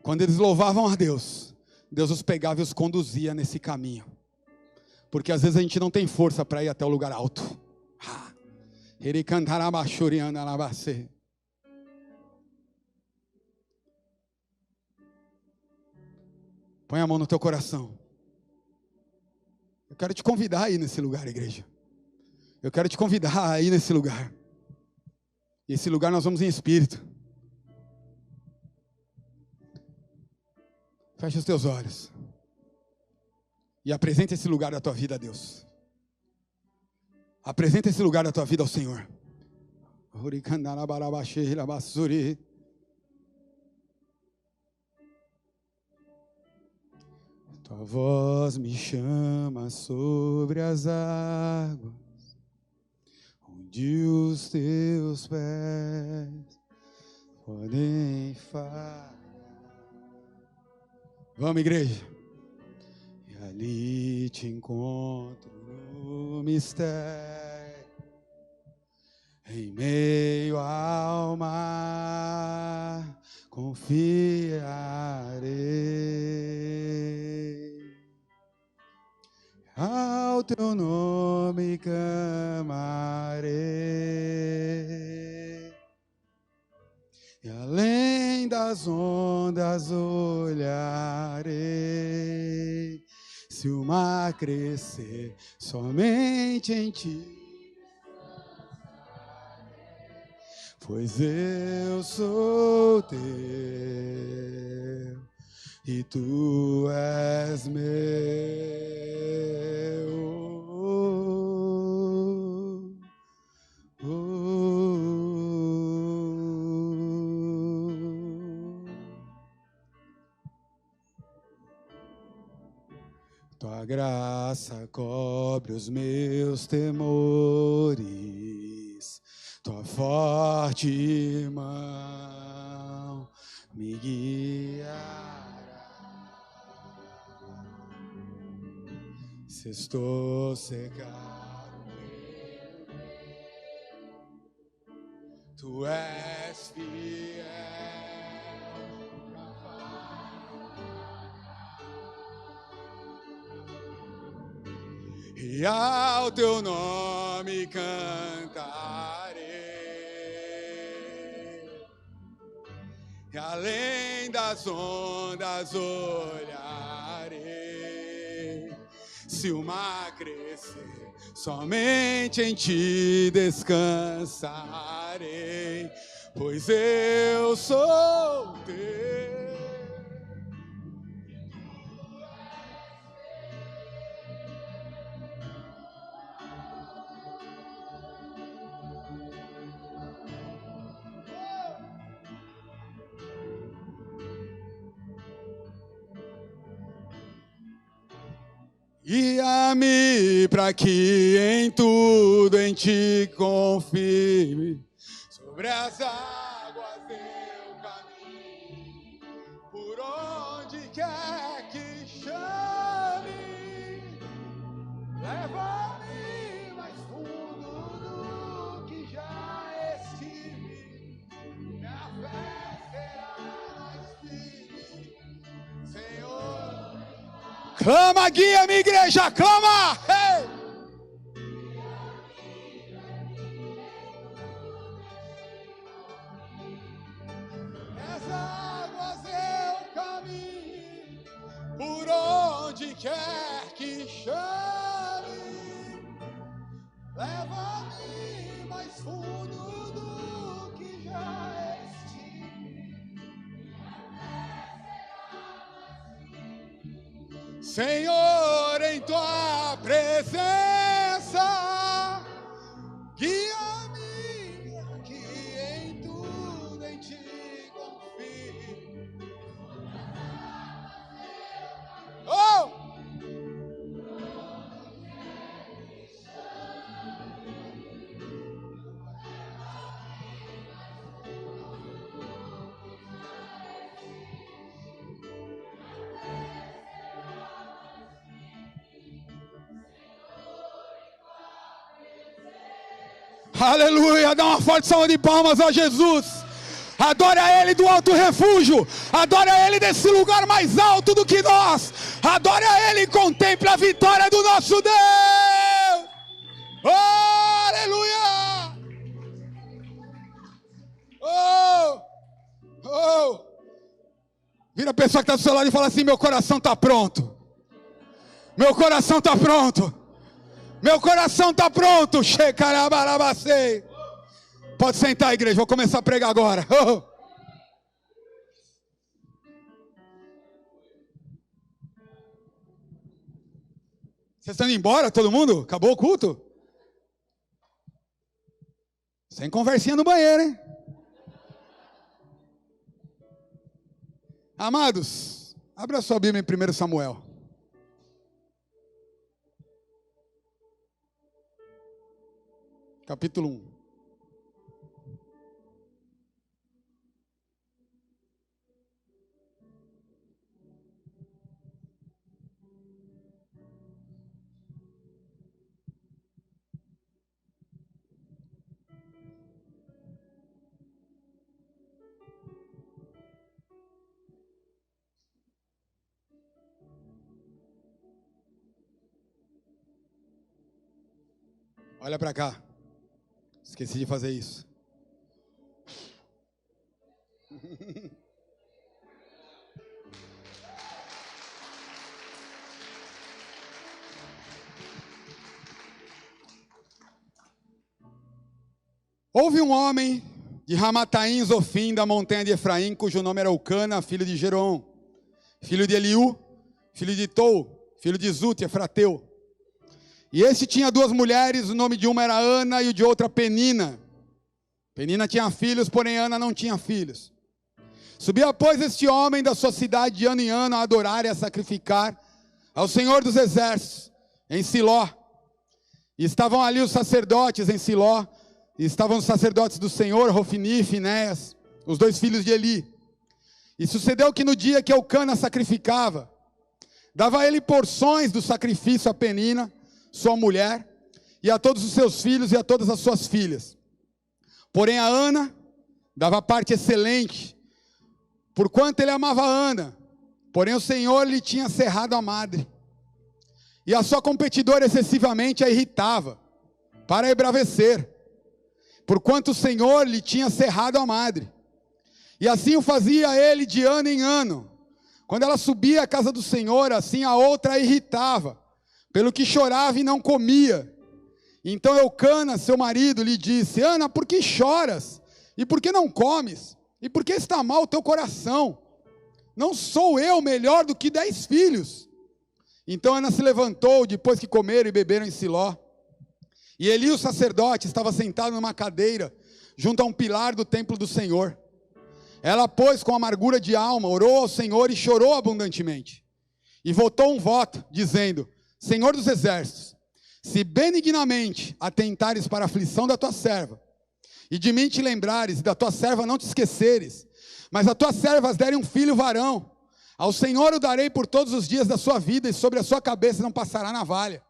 Quando eles louvavam a Deus, Deus os pegava e os conduzia nesse caminho. Porque às vezes a gente não tem força para ir até o lugar alto. Põe a mão no teu coração. Eu quero te convidar a ir nesse lugar, igreja. Eu quero te convidar a ir nesse lugar. E esse lugar nós vamos em espírito. Feche os teus olhos. E apresenta esse lugar da tua vida a Deus. Apresenta esse lugar da tua vida ao Senhor. Tua voz me chama sobre as águas, onde os teus pés podem falhar. Vamos, igreja. E ali te encontro no mistério, em meio ao mar, confiarei. Ao teu nome clamarei, e além das ondas olharei. Se o mar crescer, somente em ti, pois eu sou teu e tu és meu. Tua graça cobre os meus temores, tua forte mão me guiará. Se estou secado, tu és fiel. E ao teu nome cantarei, e além das ondas olharei. Se o mar crescer, somente em ti descansarei, pois eu sou teu. Guia-me para que em tudo em ti confie, sobre as águas eu caminho, por onde quer que chame, leva-me mais fundo do que já estive, minha fé será mais firme, Senhor. Clama, guia-me, igreja, clama! Hey! As águas eu caminho, por onde quer que chame, leva-me mais fundo do que já estive. Senhor, em tua presença, guia-me, que em tudo em ti confio. Oh! Aleluia, dá uma forte salva de palmas a Jesus. Adora Ele do alto refúgio. Adora Ele desse lugar mais alto do que nós. Adora Ele e contemple a vitória do nosso Deus. Oh, aleluia. Oh, oh. Vira a pessoa que está do seu lado e fala assim: meu coração está pronto. Meu coração está pronto. Meu coração está pronto. Shekarabarabasei. Pode sentar, igreja. Vou começar a pregar agora. Oh. Vocês estão indo embora, todo mundo? Acabou o culto? Sem conversinha no banheiro, hein? Amados, abra a sua Bíblia em 1 Samuel. Capítulo 1. Olha para cá. Esqueci de fazer isso. Houve um homem de Ramataim Zofim, da montanha de Efraim, cujo nome era Eucana, filho de Gerom, filho de Eliú, filho de Tou, filho de Zute, Efrateu. E este tinha duas mulheres, o nome de uma era Ana e o de outra Penina. Penina tinha filhos, porém Ana não tinha filhos. Subia, pois, este homem da sua cidade de ano em ano a adorar e a sacrificar ao Senhor dos Exércitos, em Siló. E estavam ali os sacerdotes em Siló, e estavam os sacerdotes do Senhor, Rofni e Finéias, os dois filhos de Eli. E sucedeu que no dia que Eucana sacrificava, dava ele porções do sacrifício a Penina, sua mulher, e a todos os seus filhos e a todas as suas filhas. Porém a Ana dava parte excelente, porquanto ele amava a Ana, porém o Senhor lhe tinha cerrado a madre. E a sua competidora excessivamente a irritava, para embravecer, porquanto o Senhor lhe tinha cerrado a madre. E assim o fazia ele de ano em ano. Quando ela subia à casa do Senhor, assim a outra a irritava, pelo que chorava e não comia. Então Eucana, seu marido, lhe disse: Ana, por que choras? E por que não comes? E por que está mal o teu coração? Não sou eu melhor do que 10 filhos? Então Ana se levantou, depois que comeram e beberam em Siló. E Eli, o sacerdote, estava sentado numa cadeira, junto a um pilar do templo do Senhor. Ela, pois, com amargura de alma, orou ao Senhor e chorou abundantemente. E votou um voto, dizendo: Senhor dos exércitos, se benignamente atentares para a aflição da tua serva, e de mim te lembrares, e da tua serva não te esqueceres, mas a tua serva derem um filho varão, ao Senhor o darei por todos os dias da sua vida, e sobre a sua cabeça não passará navalha.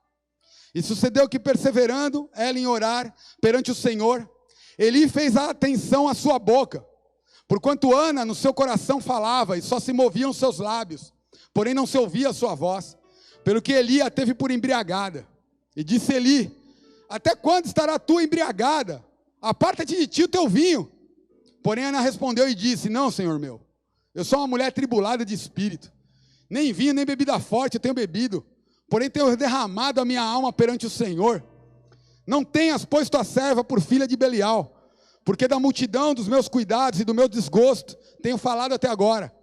E sucedeu que, perseverando ela em orar perante o Senhor, Eli fez a atenção à sua boca, porquanto Ana no seu coração falava, e só se moviam seus lábios, porém não se ouvia a sua voz. Pelo que Eli a teve por embriagada. E disse Eli: até quando estará tu embriagada? Aparta-te de ti o teu vinho. Porém Ana respondeu e disse: não, Senhor meu, eu sou uma mulher tribulada de espírito. Nem vinho, nem bebida forte eu tenho bebido. Porém tenho derramado a minha alma perante o Senhor. Não tenhas, pois, tua serva por filha de Belial, porque da multidão dos meus cuidados e do meu desgosto tenho falado até agora.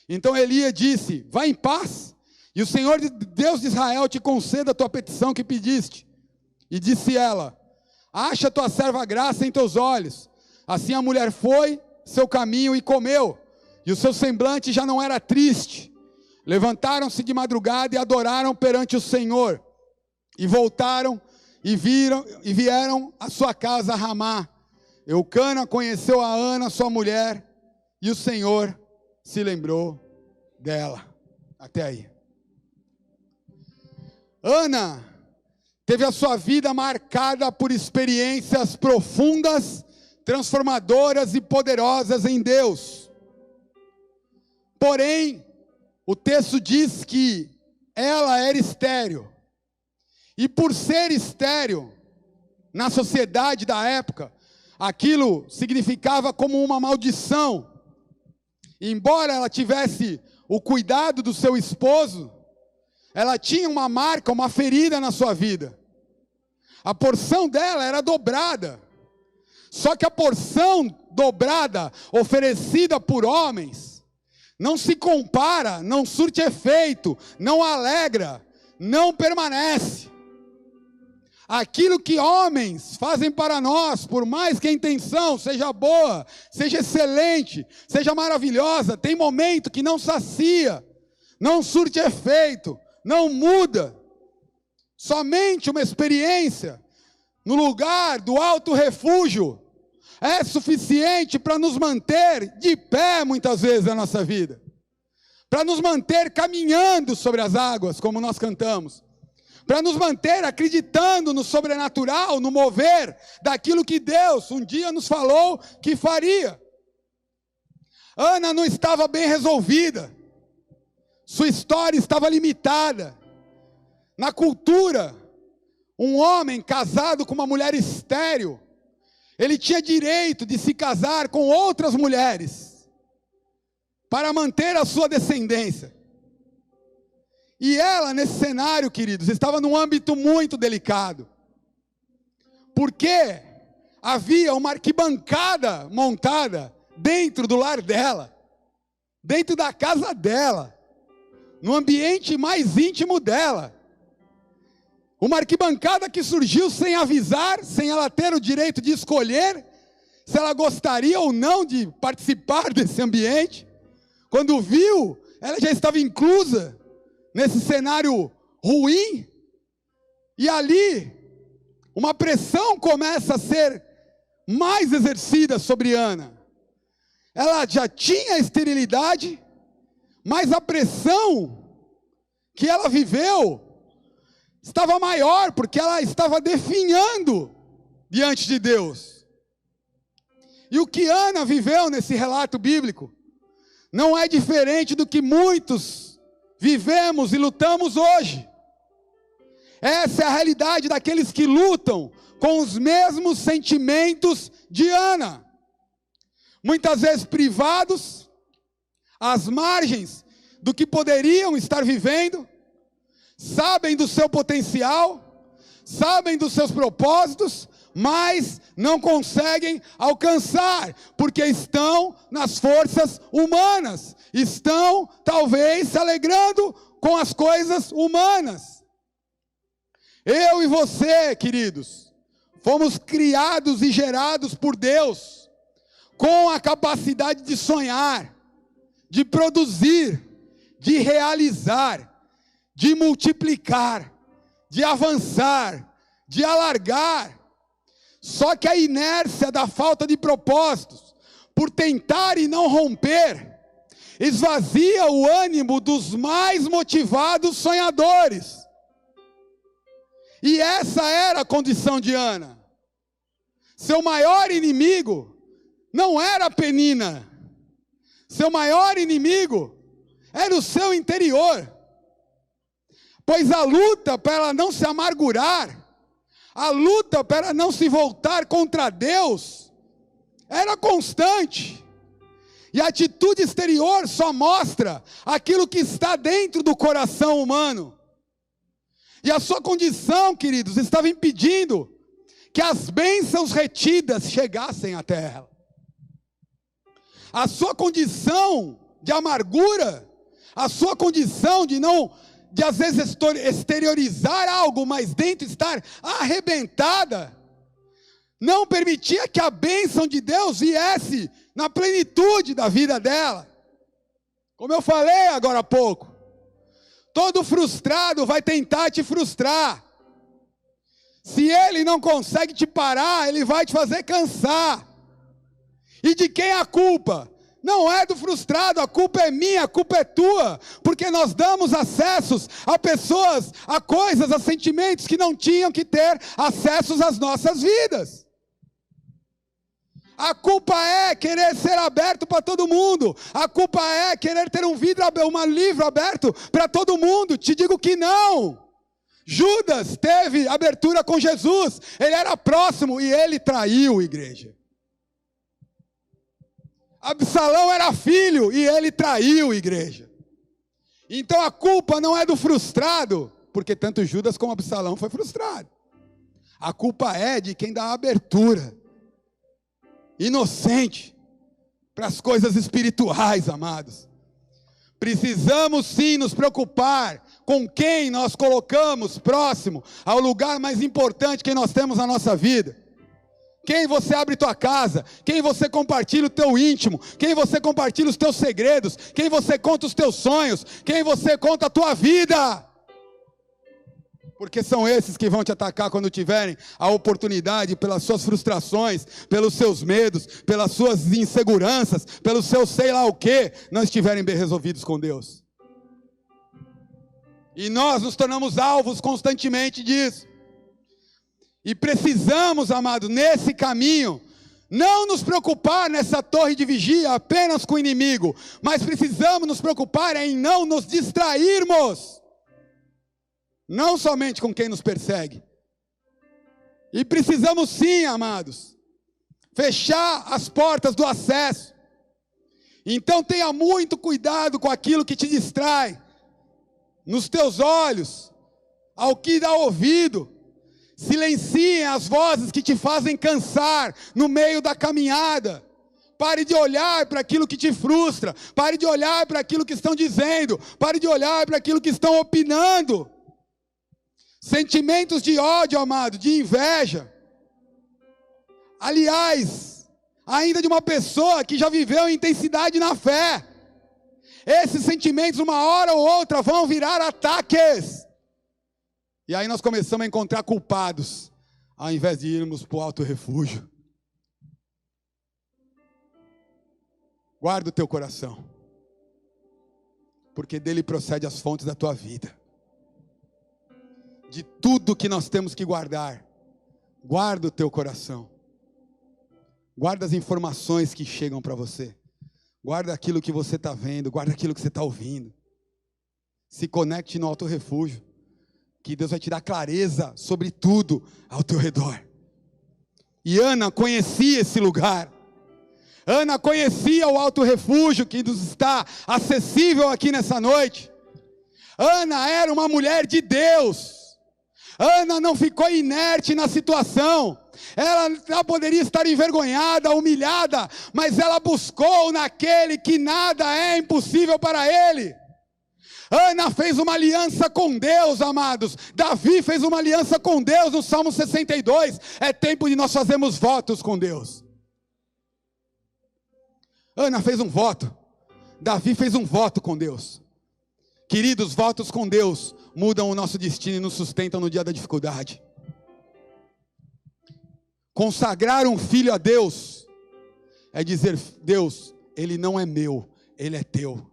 Então Eli disse: vá em paz, E o Senhor Deus de Israel te conceda a tua petição que pediste. E disse ela: acha tua serva graça em teus olhos. Assim a mulher foi seu caminho e comeu, e o seu semblante já não era triste. Levantaram-se de madrugada e adoraram perante o Senhor, e voltaram e vieram à sua casa a Ramá. Eucana conheceu a Ana, sua mulher, e o Senhor se lembrou dela. Até aí. Ana teve a sua vida marcada por experiências profundas, transformadoras e poderosas em Deus. Porém, o texto diz que ela era estéril. E por ser estéril, na sociedade da época, aquilo significava como uma maldição. Embora ela tivesse o cuidado do seu esposo, ela tinha uma marca, uma ferida na sua vida. A porção dela era dobrada. Só que a porção dobrada, oferecida por homens, não se compara, não surte efeito, não alegra, não permanece. Aquilo que homens fazem para nós, por mais que a intenção seja boa, seja excelente, seja maravilhosa, tem momento que não sacia, não surte efeito, não muda. Somente uma experiência no lugar do alto refúgio é suficiente para nos manter de pé muitas vezes na nossa vida, para nos manter caminhando sobre as águas, como nós cantamos, para nos manter acreditando no sobrenatural, no mover daquilo que Deus um dia nos falou que faria. Ana não estava bem resolvida, sua história estava limitada. Na cultura, um homem casado com uma mulher estéril, ele tinha direito de se casar com outras mulheres, para manter a sua descendência. E ela, nesse cenário, queridos, estava num âmbito muito delicado, porque havia uma arquibancada montada dentro do lar dela, dentro da casa dela, no ambiente mais íntimo dela. Uma arquibancada que surgiu sem avisar, sem ela ter o direito de escolher se ela gostaria ou não de participar desse ambiente. Quando viu, ela já estava inclusa nesse cenário ruim. E ali, uma pressão começa a ser mais exercida sobre Ana. Ela já tinha esterilidade, mas a pressão que ela viveu estava maior, porque ela estava definhando diante de Deus. E o que Ana viveu nesse relato bíblico não é diferente do que muitos vivemos e lutamos hoje. Essa é a realidade daqueles que lutam com os mesmos sentimentos de Ana. Muitas vezes privados, às margens do que poderiam estar vivendo, sabem do seu potencial, sabem dos seus propósitos, mas não conseguem alcançar, porque estão nas forças humanas, estão talvez se alegrando com as coisas humanas. Eu e você, queridos, fomos criados e gerados por Deus, com a capacidade de sonhar, de produzir, de realizar, de multiplicar, de avançar, de alargar. Só que a inércia da falta de propósitos, por tentar e não romper, esvazia o ânimo dos mais motivados sonhadores. E essa era a condição de Ana. Seu maior inimigo não era a Penina. Seu maior inimigo era o seu interior. Pois a luta para ela não se amargurar, a luta para ela não se voltar contra Deus, era constante. E a atitude exterior só mostra aquilo que está dentro do coração humano. E a sua condição, queridos, estava impedindo que as bênçãos retidas chegassem até ela. A sua condição de amargura, a sua condição de não de às vezes exteriorizar algo, mas dentro estar arrebentada, não permitia que a bênção de Deus viesse na plenitude da vida dela. Como eu falei agora há pouco, todo frustrado vai tentar te frustrar. Se ele não consegue te parar, ele vai te fazer cansar. E de quem é a culpa? Não é do frustrado, a culpa é minha, a culpa é tua, porque nós damos acessos a pessoas, a coisas, a sentimentos que não tinham que ter acessos às nossas vidas. A culpa é querer ser aberto para todo mundo, a culpa é querer ter um livro aberto para todo mundo. Te digo que não. Judas teve abertura com Jesus, ele era próximo e ele traiu, igreja. Absalão era filho e ele traiu, igreja. Então a culpa não é do frustrado, porque tanto Judas como Absalão foi frustrado. A culpa é de quem dá abertura, inocente, para as coisas espirituais, amados. Precisamos sim nos preocupar com quem nós colocamos próximo ao lugar mais importante que nós temos na nossa vida. Quem você abre tua casa, quem você compartilha o teu íntimo, quem você compartilha os teus segredos, quem você conta os teus sonhos, quem você conta a tua vida. Porque são esses que vão te atacar quando tiverem a oportunidade, pelas suas frustrações, pelos seus medos, pelas suas inseguranças, pelo seu sei lá o que, não estiverem bem resolvidos com Deus. E nós nos tornamos alvos constantemente disso. E precisamos, amado, nesse caminho, não nos preocupar nessa torre de vigia apenas com o inimigo, mas precisamos nos preocupar em não nos distrairmos, não somente com quem nos persegue. E precisamos sim, amados, fechar as portas do acesso. Então tenha muito cuidado com aquilo que te distrai, nos teus olhos, ao que dá ouvido. Silenciem as vozes que te fazem cansar no meio da caminhada. Pare de olhar para aquilo que te frustra. Pare de olhar para aquilo que estão dizendo. Pare de olhar para aquilo que estão opinando. Sentimentos de ódio, amado, de inveja. Aliás, ainda de uma pessoa que já viveu intensidade na fé. Esses sentimentos, uma hora ou outra, vão virar ataques. E aí nós começamos a encontrar culpados, ao invés de irmos para o alto refúgio. Guarda o teu coração, porque dele procede as fontes da tua vida. De tudo que nós temos que guardar, guarda o teu coração. Guarda as informações que chegam para você. Guarda aquilo que você está vendo, guarda aquilo que você está ouvindo. Se conecte no alto refúgio, que Deus vai te dar clareza sobre tudo ao teu redor. E Ana conhecia esse lugar. Ana conhecia o alto refúgio que nos está acessível aqui nessa noite. Ana era uma mulher de Deus. Ana não ficou inerte na situação. Ela poderia estar envergonhada, humilhada, mas ela buscou naquele que nada é impossível para ele. Ana fez uma aliança com Deus, amados. Davi fez uma aliança com Deus no Salmo 62. É tempo de nós fazermos votos com Deus. Ana fez um voto. Davi fez um voto com Deus. Queridos, votos com Deus mudam o nosso destino e nos sustentam no dia da dificuldade. Consagrar um filho a Deus é dizer: Deus, ele não é meu, ele é teu.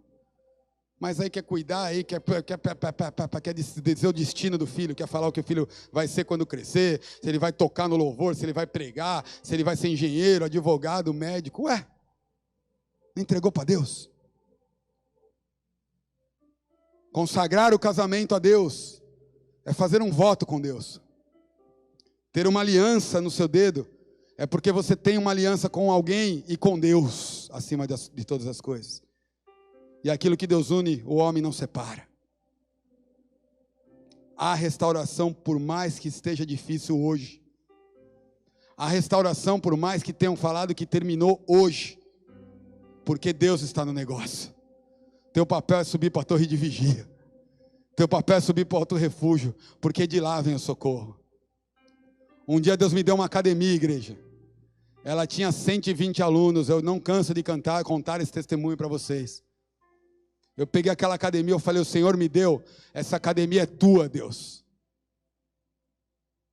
Mas aí quer cuidar, aí quer dizer o destino do filho, quer falar o que o filho vai ser quando crescer, se ele vai tocar no louvor, se ele vai pregar, se ele vai ser engenheiro, advogado, médico. Ué, não entregou para Deus? Consagrar o casamento a Deus é fazer um voto com Deus. Ter uma aliança no seu dedo é porque você tem uma aliança com alguém e com Deus, acima de todas as coisas. E aquilo que Deus une, o homem não separa. Há restauração, por mais que esteja difícil hoje. Há restauração, por mais que tenham falado que terminou hoje. Porque Deus está no negócio. Teu papel é subir para a torre de vigia. teu papel é subir para o alto refúgio, porque de lá vem o socorro. Um dia Deus me deu uma academia, igreja. Ela tinha 120 alunos, eu não canso de contar esse testemunho para vocês. Eu peguei aquela academia, eu falei, o Senhor me deu, essa academia é tua, Deus.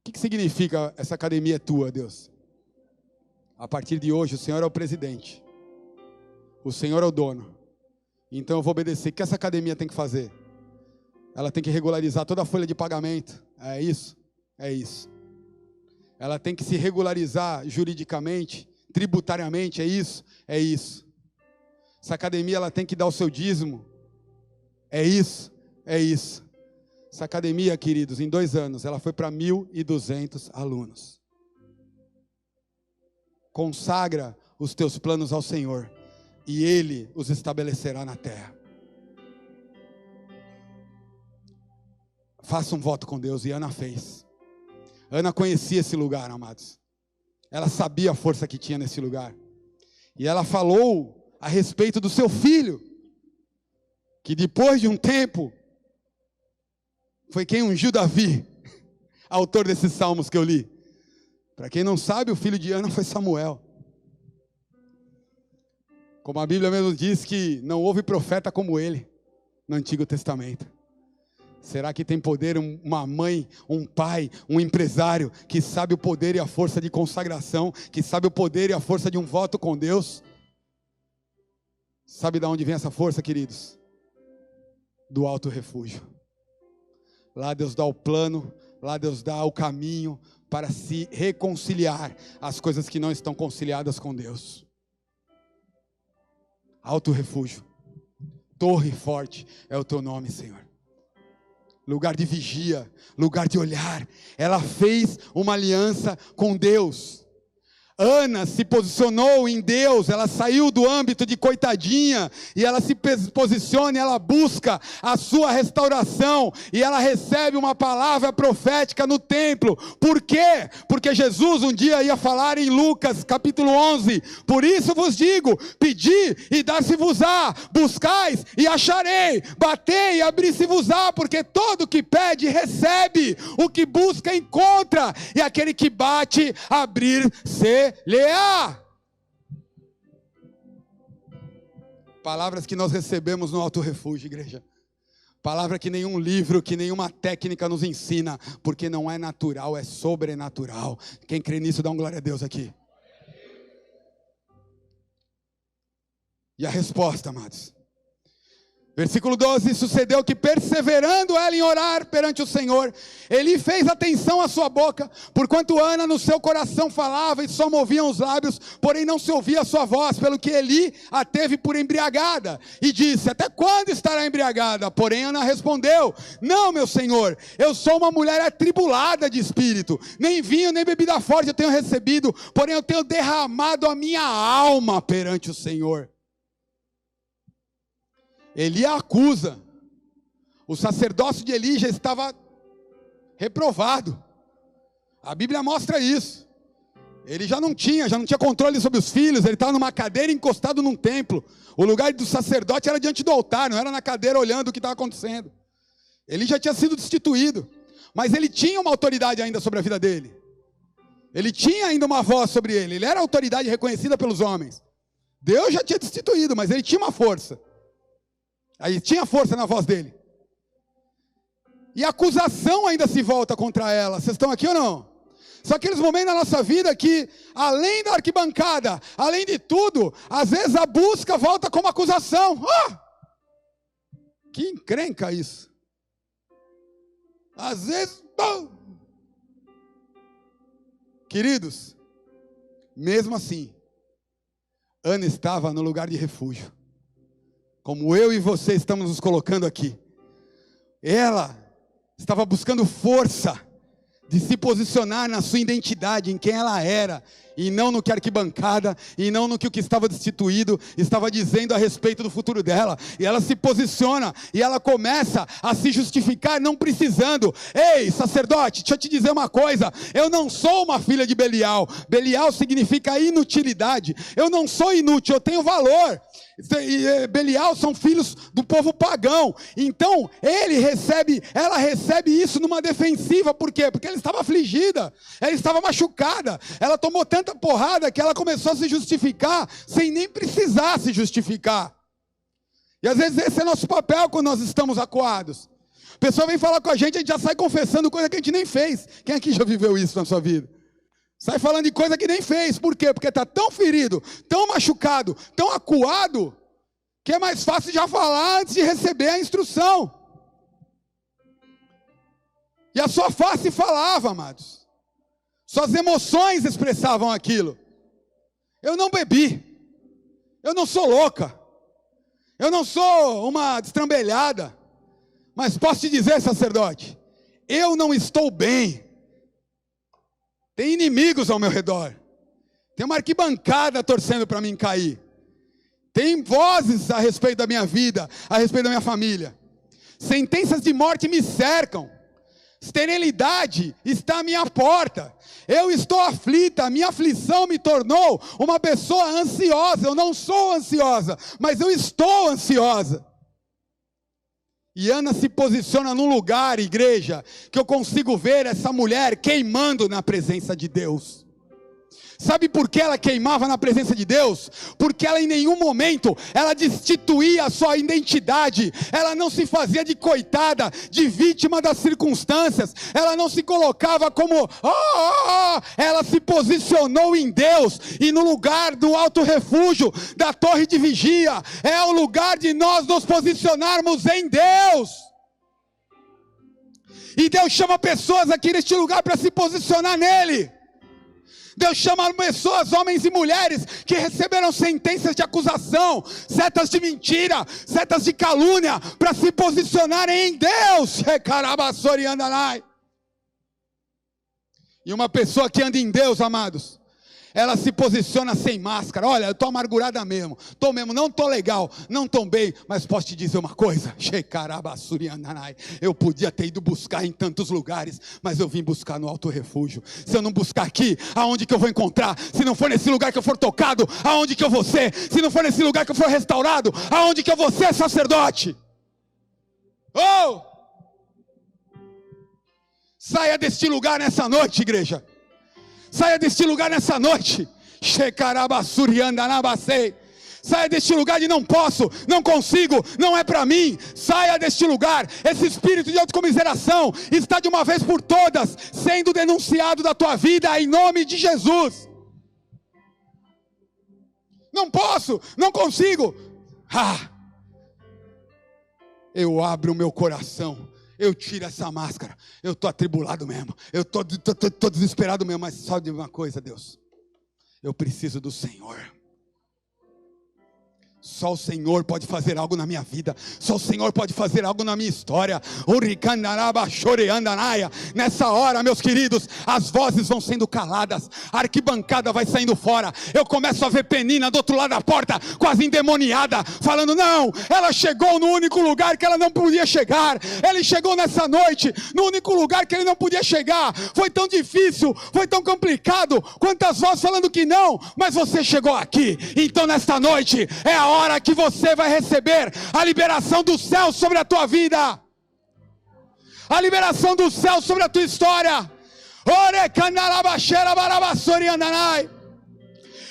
O que significa essa academia é tua, Deus? A partir de hoje, o Senhor é o presidente. O Senhor é o dono. Então eu vou obedecer. O que essa academia tem que fazer? Ela tem que regularizar toda a folha de pagamento. É isso? É isso. Ela tem que se regularizar juridicamente, tributariamente. É isso? É isso. Essa academia ela tem que dar o seu dízimo. É isso? É isso. Essa academia, queridos, em 2 anos, ela foi para 1.200 alunos. Consagra os teus planos ao Senhor, e Ele os estabelecerá na terra. Faça um voto com Deus, e Ana fez. Ana conhecia esse lugar, amados. Ela sabia a força que tinha nesse lugar. E ela falou a respeito do seu filho, que depois de um tempo, foi quem ungiu Davi, autor desses salmos que eu li. Para quem não sabe, o filho de Ana foi Samuel. Como a Bíblia mesmo diz que não houve profeta como ele no Antigo Testamento. Será que tem poder uma mãe, um pai, um empresário que sabe o poder e a força de consagração, que sabe o poder e a força de um voto com Deus? Sabe de onde vem essa força, queridos? Do alto refúgio. Lá Deus dá o plano, lá Deus dá o caminho para se reconciliar as coisas que não estão conciliadas com Deus. Alto refúgio, torre forte é o teu nome, Senhor. Lugar de vigia, lugar de olhar. Ela fez uma aliança com Deus. Ana se posicionou em Deus, ela saiu do âmbito de coitadinha, e ela se posiciona, e ela busca a sua restauração, e ela recebe uma palavra profética no templo. Por quê? Porque Jesus um dia ia falar em Lucas capítulo 11, por isso vos digo, pedi e dar-se-vos-á, buscais e acharei, batei e abrir-se-vos-á, porque todo que pede recebe, o que busca encontra, e aquele que bate, abrir-se leia. Palavras que nós recebemos no alto refúgio, igreja. Palavra que nenhum livro, que nenhuma técnica nos ensina, porque não é natural, é sobrenatural. Quem crê nisso, dá um glória a Deus aqui. E a resposta, amados. Versículo 12, sucedeu que perseverando ela em orar perante o Senhor, Eli fez atenção à sua boca, porquanto Ana no seu coração falava e só moviam os lábios, porém não se ouvia a sua voz, pelo que Eli a teve por embriagada, e disse, até quando estará embriagada? Porém Ana respondeu, não meu Senhor, eu sou uma mulher atribulada de espírito, nem vinho nem bebida forte eu tenho recebido, porém eu tenho derramado a minha alma perante o Senhor. Eli a acusa. O sacerdócio de Eli já estava reprovado. A Bíblia mostra isso. Ele já não tinha controle sobre os filhos, ele estava numa cadeira encostado num templo. O lugar do sacerdote era diante do altar, não era na cadeira olhando o que estava acontecendo. Ele já tinha sido destituído, mas ele tinha uma autoridade ainda sobre a vida dele. Ele tinha ainda uma voz sobre ele, ele era autoridade reconhecida pelos homens. Deus já tinha destituído, mas ele tinha uma força. Aí tinha força na voz dele. E a acusação ainda se volta contra ela. Vocês estão aqui ou não? São aqueles momentos na nossa vida que, além da arquibancada, além de tudo, às vezes a busca volta como acusação. Que encrenca isso. Às vezes... Queridos, mesmo assim, Ana estava no lugar de refúgio. Como eu e você estamos nos colocando aqui. Ela estava buscando força de se posicionar na sua identidade, em quem ela era, e não no que a arquibancada, e não no que o que estava destituído estava dizendo a respeito do futuro dela. E ela se posiciona, e ela começa a se justificar não precisando. Ei, sacerdote, deixa eu te dizer uma coisa, eu não sou uma filha de Belial. Belial significa inutilidade. Eu não sou inútil, eu tenho valor. Belial são filhos do povo pagão. Então ela recebe isso numa defensiva. Por quê? Porque ela estava afligida, ela estava machucada, ela tomou tanta porrada que ela começou a se justificar sem nem precisar se justificar. E às vezes esse é nosso papel quando nós estamos acuados. A pessoa vem falar com a gente já sai confessando coisa que a gente nem fez. Quem aqui já viveu isso na sua vida? Sai falando de coisa que nem fez. Por quê? Porque está tão ferido, tão machucado, tão acuado, que é mais fácil já falar antes de receber a instrução. E a sua face falava, amados. Suas emoções expressavam aquilo. Eu não bebi. Eu não sou louca. Eu não sou uma destrambelhada. Mas posso te dizer, sacerdote, eu não estou bem. Tem inimigos ao meu redor. Tem uma arquibancada torcendo para mim cair. Tem vozes a respeito da minha vida, a respeito da minha família. Sentenças de morte me cercam. Esterilidade está à minha porta. Eu estou aflita, a minha aflição me tornou uma pessoa ansiosa. Eu não sou ansiosa, mas eu estou ansiosa. E Ana se posiciona num lugar, igreja, que eu consigo ver essa mulher queimando na presença de Deus. Sabe por que ela queimava na presença de Deus? Porque ela em nenhum momento, ela destituía a sua identidade. Ela não se fazia de coitada, de vítima das circunstâncias. Ela não se colocava como, ela se posicionou em Deus. E no lugar do alto refúgio, da torre de vigia, é o lugar de nós nos posicionarmos em Deus. E Deus chama pessoas aqui neste lugar para se posicionar nele. Deus chama pessoas, homens e mulheres, que receberam sentenças de acusação, setas de mentira, setas de calúnia, para se posicionarem em Deus. E uma pessoa que anda em Deus, amados, ela se posiciona sem máscara. Olha, eu estou amargurada mesmo, não estou legal, não estou bem, mas posso te dizer uma coisa, eu podia ter ido buscar em tantos lugares, mas eu vim buscar no alto refúgio. Se eu não buscar aqui, aonde que eu vou encontrar? Se não for nesse lugar que eu for tocado, aonde que eu vou ser? Se não for nesse lugar que eu for restaurado, aonde que eu vou ser, sacerdote? Saia deste lugar nessa noite, igreja. Saia deste lugar nessa noite. Saia deste lugar de não posso, não consigo, não é para mim. Saia deste lugar. Esse espírito de autocomiseração está de uma vez por todas sendo denunciado da tua vida em nome de Jesus. Não posso, não consigo. Eu abro o meu coração. Eu tiro essa máscara. Eu estou atribulado mesmo. Eu estou desesperado mesmo. Mas só de uma coisa, Deus. Eu preciso do Senhor. Só o Senhor pode fazer algo na minha vida. Só o Senhor pode fazer algo na minha história. Nessa hora, meus queridos, as vozes vão sendo caladas. A arquibancada vai saindo fora. Eu começo a ver Penina do outro lado da porta, quase endemoniada, falando, não, ela chegou no único lugar que ela não podia chegar. Ele chegou nessa noite no único lugar que ele não podia chegar. Foi tão difícil, foi tão complicado. Quantas vozes falando que não, mas você chegou aqui. Então nesta noite é a hora que você vai receber a liberação do céu sobre a tua vida, a liberação do céu sobre a tua história.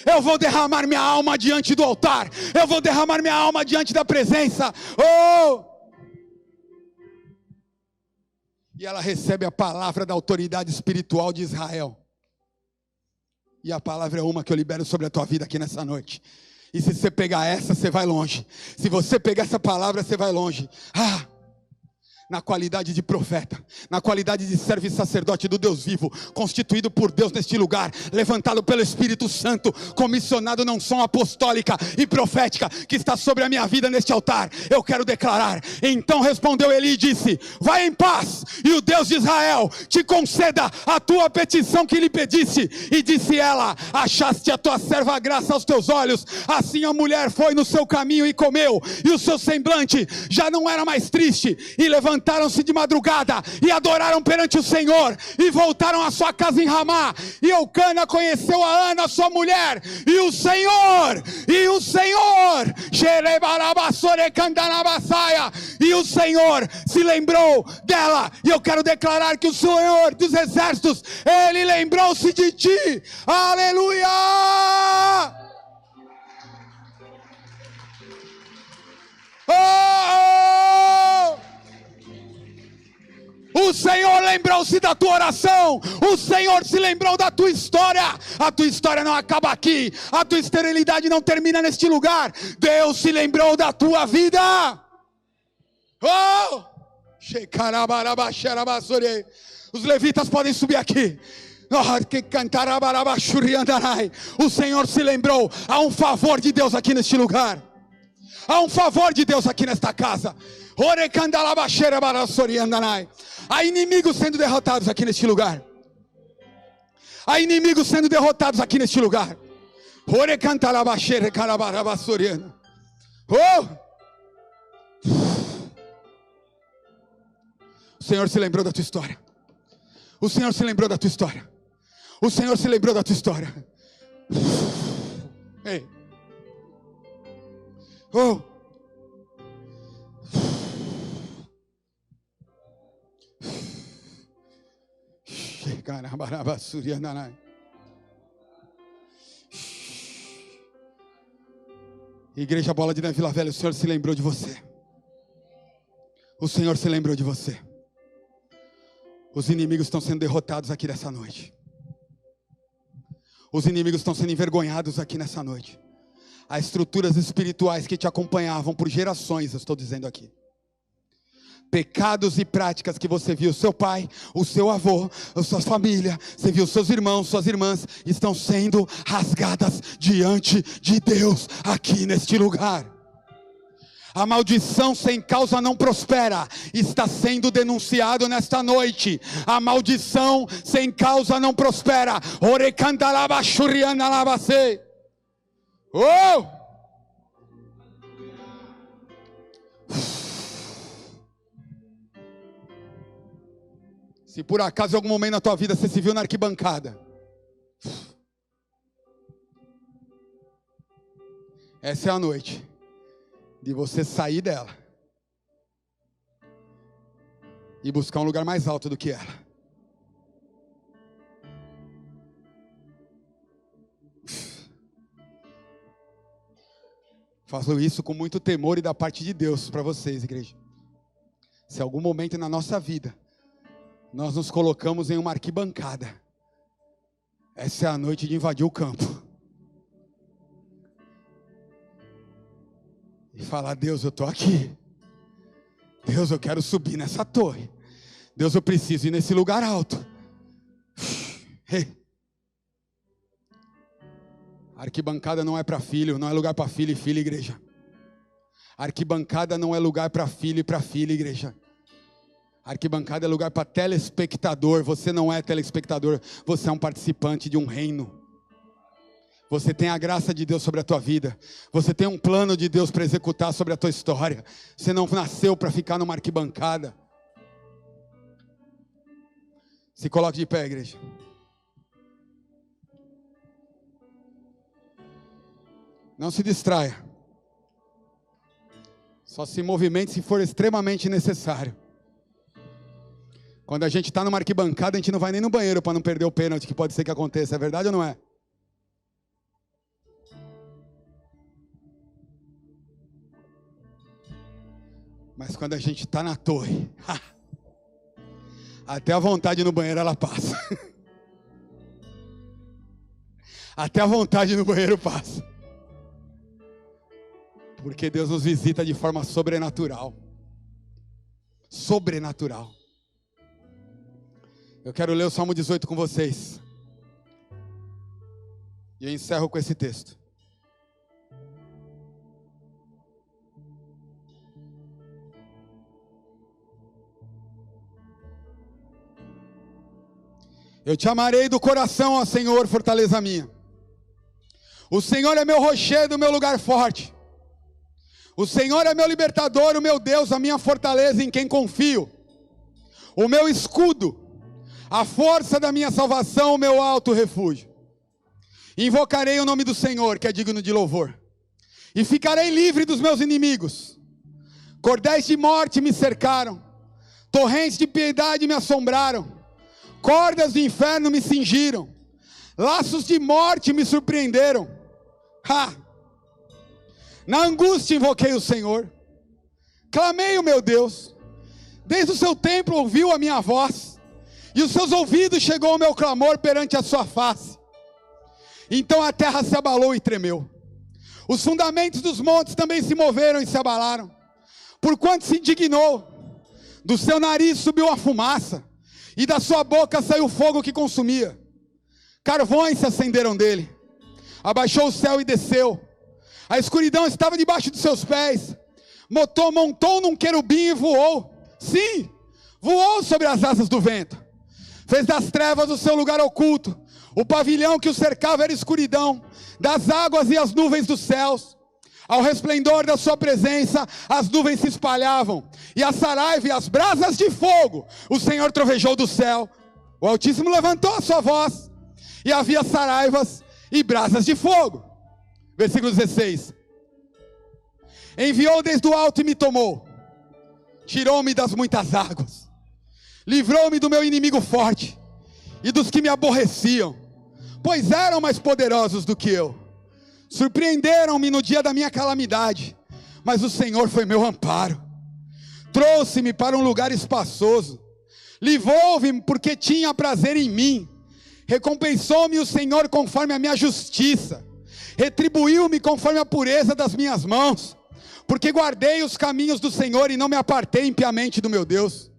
Eu vou derramar minha alma diante do altar, eu vou derramar minha alma diante da presença. E ela recebe a palavra da autoridade espiritual de Israel, e a palavra é uma que eu libero sobre a tua vida aqui nessa noite. E se você pegar essa, você vai longe. Se você pegar essa palavra, você vai longe. Na qualidade de profeta, na qualidade de servo e sacerdote do Deus vivo, constituído por Deus neste lugar, levantado pelo Espírito Santo, comissionado na unção apostólica e profética que está sobre a minha vida neste altar, eu quero declarar. Então respondeu Eli e disse, vai em paz, e o Deus de Israel te conceda a tua petição que lhe pedisse. E disse ela, achaste a tua serva graça aos teus olhos. Assim a mulher foi no seu caminho e comeu, e o seu semblante já não era mais triste, e levantou levantaram-se de madrugada e adoraram perante o Senhor, e voltaram à sua casa em Ramá. E Eucana conheceu a Ana, sua mulher, e o Senhor, se lembrou dela. E eu quero declarar que o Senhor dos exércitos, Ele lembrou-se de ti. Aleluia! Oh! O Senhor lembrou-se da tua oração. O Senhor se lembrou da tua história. A tua história não acaba aqui. A tua esterilidade não termina neste lugar. Deus se lembrou da tua vida. Oh! Os levitas podem subir aqui. O Senhor se lembrou. Há um favor de Deus aqui neste lugar. Há um favor de Deus aqui nesta casa. Há inimigos sendo derrotados aqui neste lugar. Há inimigos sendo derrotados aqui neste lugar. Oh! O Senhor se lembrou da tua história. O Senhor se lembrou da tua história. O Senhor se lembrou da tua história. Ei. Oh. Igreja Bola de Neve Vila Velha, o Senhor se lembrou de você. O Senhor se lembrou de você. Os inimigos estão sendo derrotados aqui nessa noite. Os inimigos estão sendo envergonhados aqui nessa noite. Há estruturas espirituais que te acompanhavam por gerações, eu estou dizendo aqui. Pecados e práticas que você viu, seu pai, o seu avô, a sua família, você viu seus irmãos, suas irmãs, estão sendo rasgadas diante de Deus aqui neste lugar. A maldição sem causa não prospera. Está sendo denunciado nesta noite. A maldição sem causa não prospera. Oh! Se por acaso em algum momento na tua vida você se viu na arquibancada, essa é a noite de você sair dela e buscar um lugar mais alto do que ela. Faço isso com muito temor e da parte de Deus para vocês, igreja. Se algum momento na nossa vida nós nos colocamos em uma arquibancada, essa é a noite de invadir o campo e falar: Deus, eu estou aqui. Deus, eu quero subir nessa torre. Deus, eu preciso ir nesse lugar alto. Arquibancada não é para filho, não é lugar para filho e filha, igreja. Arquibancada não é lugar para filho e para filha, igreja. Arquibancada é lugar para telespectador. Você não é telespectador, você é um participante de um reino. Você tem a graça de Deus sobre a tua vida. Você tem um plano de Deus para executar sobre a tua história. Você não nasceu para ficar numa arquibancada. Se coloque de pé, igreja. Não se distraia. Só se movimente se for extremamente necessário. Quando a gente está numa arquibancada, a gente não vai nem no banheiro para não perder o pênalti, que pode ser que aconteça. É verdade ou não é? Mas quando a gente está na torre, até a vontade no banheiro ela passa. Até a vontade no banheiro passa. Porque Deus nos visita de forma sobrenatural. Sobrenatural. Eu quero ler o Salmo 18 com vocês. E eu encerro com esse texto. Eu te amarei do coração, ó Senhor, fortaleza minha. O Senhor é meu rochedo, meu lugar forte. O Senhor é meu libertador, o meu Deus, a minha fortaleza em quem confio. O meu escudo, a força da minha salvação, o meu alto refúgio. Invocarei o nome do Senhor, que é digno de louvor. E ficarei livre dos meus inimigos. Cordéis de morte me cercaram. Torrentes de piedade me assombraram. Cordas do inferno me cingiram. Laços de morte me surpreenderam. Na angústia invoquei o Senhor. Clamei o meu Deus. Desde o seu templo ouviu a minha voz. E os seus ouvidos chegou o meu clamor perante a sua face. Então a terra se abalou e tremeu. Os fundamentos dos montes também se moveram e se abalaram. Porquanto se indignou. Do seu nariz subiu a fumaça. E da sua boca saiu fogo que consumia. Carvões se acenderam dele. Abaixou o céu e desceu. A escuridão estava debaixo de seus pés. Montou num querubim e voou. Sim, voou sobre as asas do vento. Fez das trevas o seu lugar oculto. O pavilhão que o cercava era escuridão. Das águas e as nuvens dos céus. Ao resplendor da sua presença, as nuvens se espalhavam. E a saraiva e as brasas de fogo, o Senhor trovejou do céu. O Altíssimo levantou a sua voz. E havia saraivas e brasas de fogo. Versículo 16. Enviou desde o alto e me tomou. Tirou-me das muitas águas. Livrou-me do meu inimigo forte. E dos que me aborreciam. Pois eram mais poderosos do que eu. Surpreenderam-me no dia da minha calamidade. Mas o Senhor foi meu amparo. Trouxe-me para um lugar espaçoso. Livrou-me porque tinha prazer em mim. Recompensou-me o Senhor conforme a minha justiça. Retribuiu-me conforme a pureza das minhas mãos. Porque guardei os caminhos do Senhor e não me apartei impiamente do meu Deus.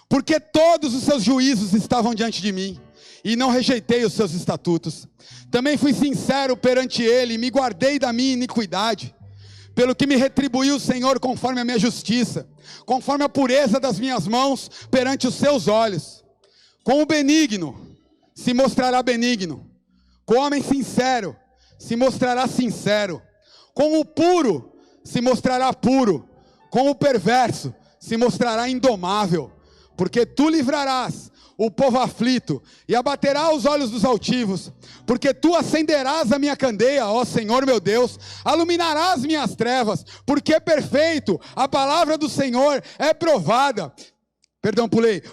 Porque todos os seus juízos estavam diante de mim. E não rejeitei os seus estatutos. Também fui sincero perante ele e me guardei da minha iniquidade. Pelo que me retribuiu o Senhor conforme a minha justiça. Conforme a pureza das minhas mãos perante os seus olhos. Com o benigno se mostrará benigno. Com o homem sincero se mostrará sincero. Com o puro se mostrará puro. Com o perverso se mostrará indomável. Porque tu livrarás o povo aflito e abaterá os olhos dos altivos. Porque tu acenderás a minha candeia, ó Senhor meu Deus. Iluminarás minhas trevas. Porque é perfeito, a palavra do Senhor é provada.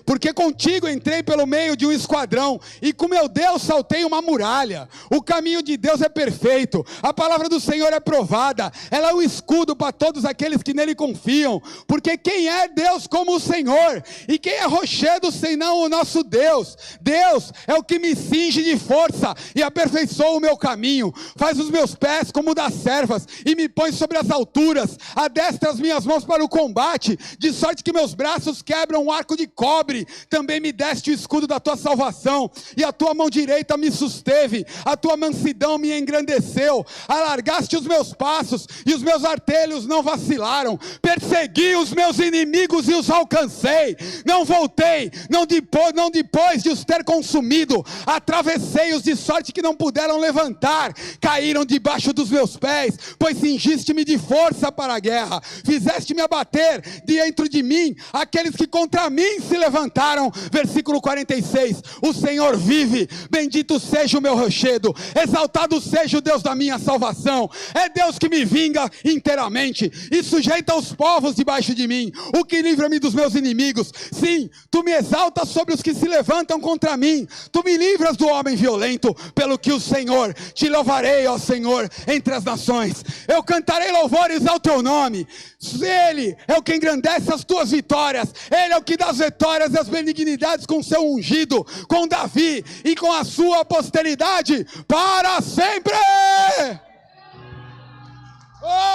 Porque contigo entrei pelo meio de um esquadrão, e com meu Deus saltei uma muralha. O caminho de Deus é perfeito, a palavra do Senhor é provada, ela é um escudo para todos aqueles que nele confiam. Porque quem é Deus como o Senhor? E quem é rochedo senão o nosso Deus? Deus é o que me cinge de força, e aperfeiçoa o meu caminho. Faz os meus pés como o das servas, e me põe sobre as alturas. Adestra as minhas mãos para o combate, de sorte que meus braços quebram o arco de cobre. Também me deste o escudo da tua salvação, e a tua mão direita me susteve, a tua mansidão me engrandeceu. Alargaste os meus passos, e os meus artelhos não vacilaram. Persegui os meus inimigos e os alcancei. Não voltei, não depois de os ter consumido. Atravessei-os de sorte que não puderam levantar. Caíram debaixo dos meus pés, pois cingiste-me de força para a guerra. Fizeste-me abater dentro de mim aqueles que contra mim se levantaram. Versículo 46. O Senhor vive, bendito seja o meu rochedo, exaltado seja o Deus da minha salvação. É Deus que me vinga inteiramente e sujeita os povos debaixo de mim, o que livra-me dos meus inimigos. Sim, tu me exaltas sobre os que se levantam contra mim, tu me livras do homem violento. Pelo que o Senhor, te louvarei, ó Senhor, entre as nações. Eu cantarei louvores ao teu nome. Ele é o que engrandece as tuas vitórias. Ele é o que dá as vitórias e as benignidades com seu ungido, com Davi e com a sua posteridade para sempre. Oh!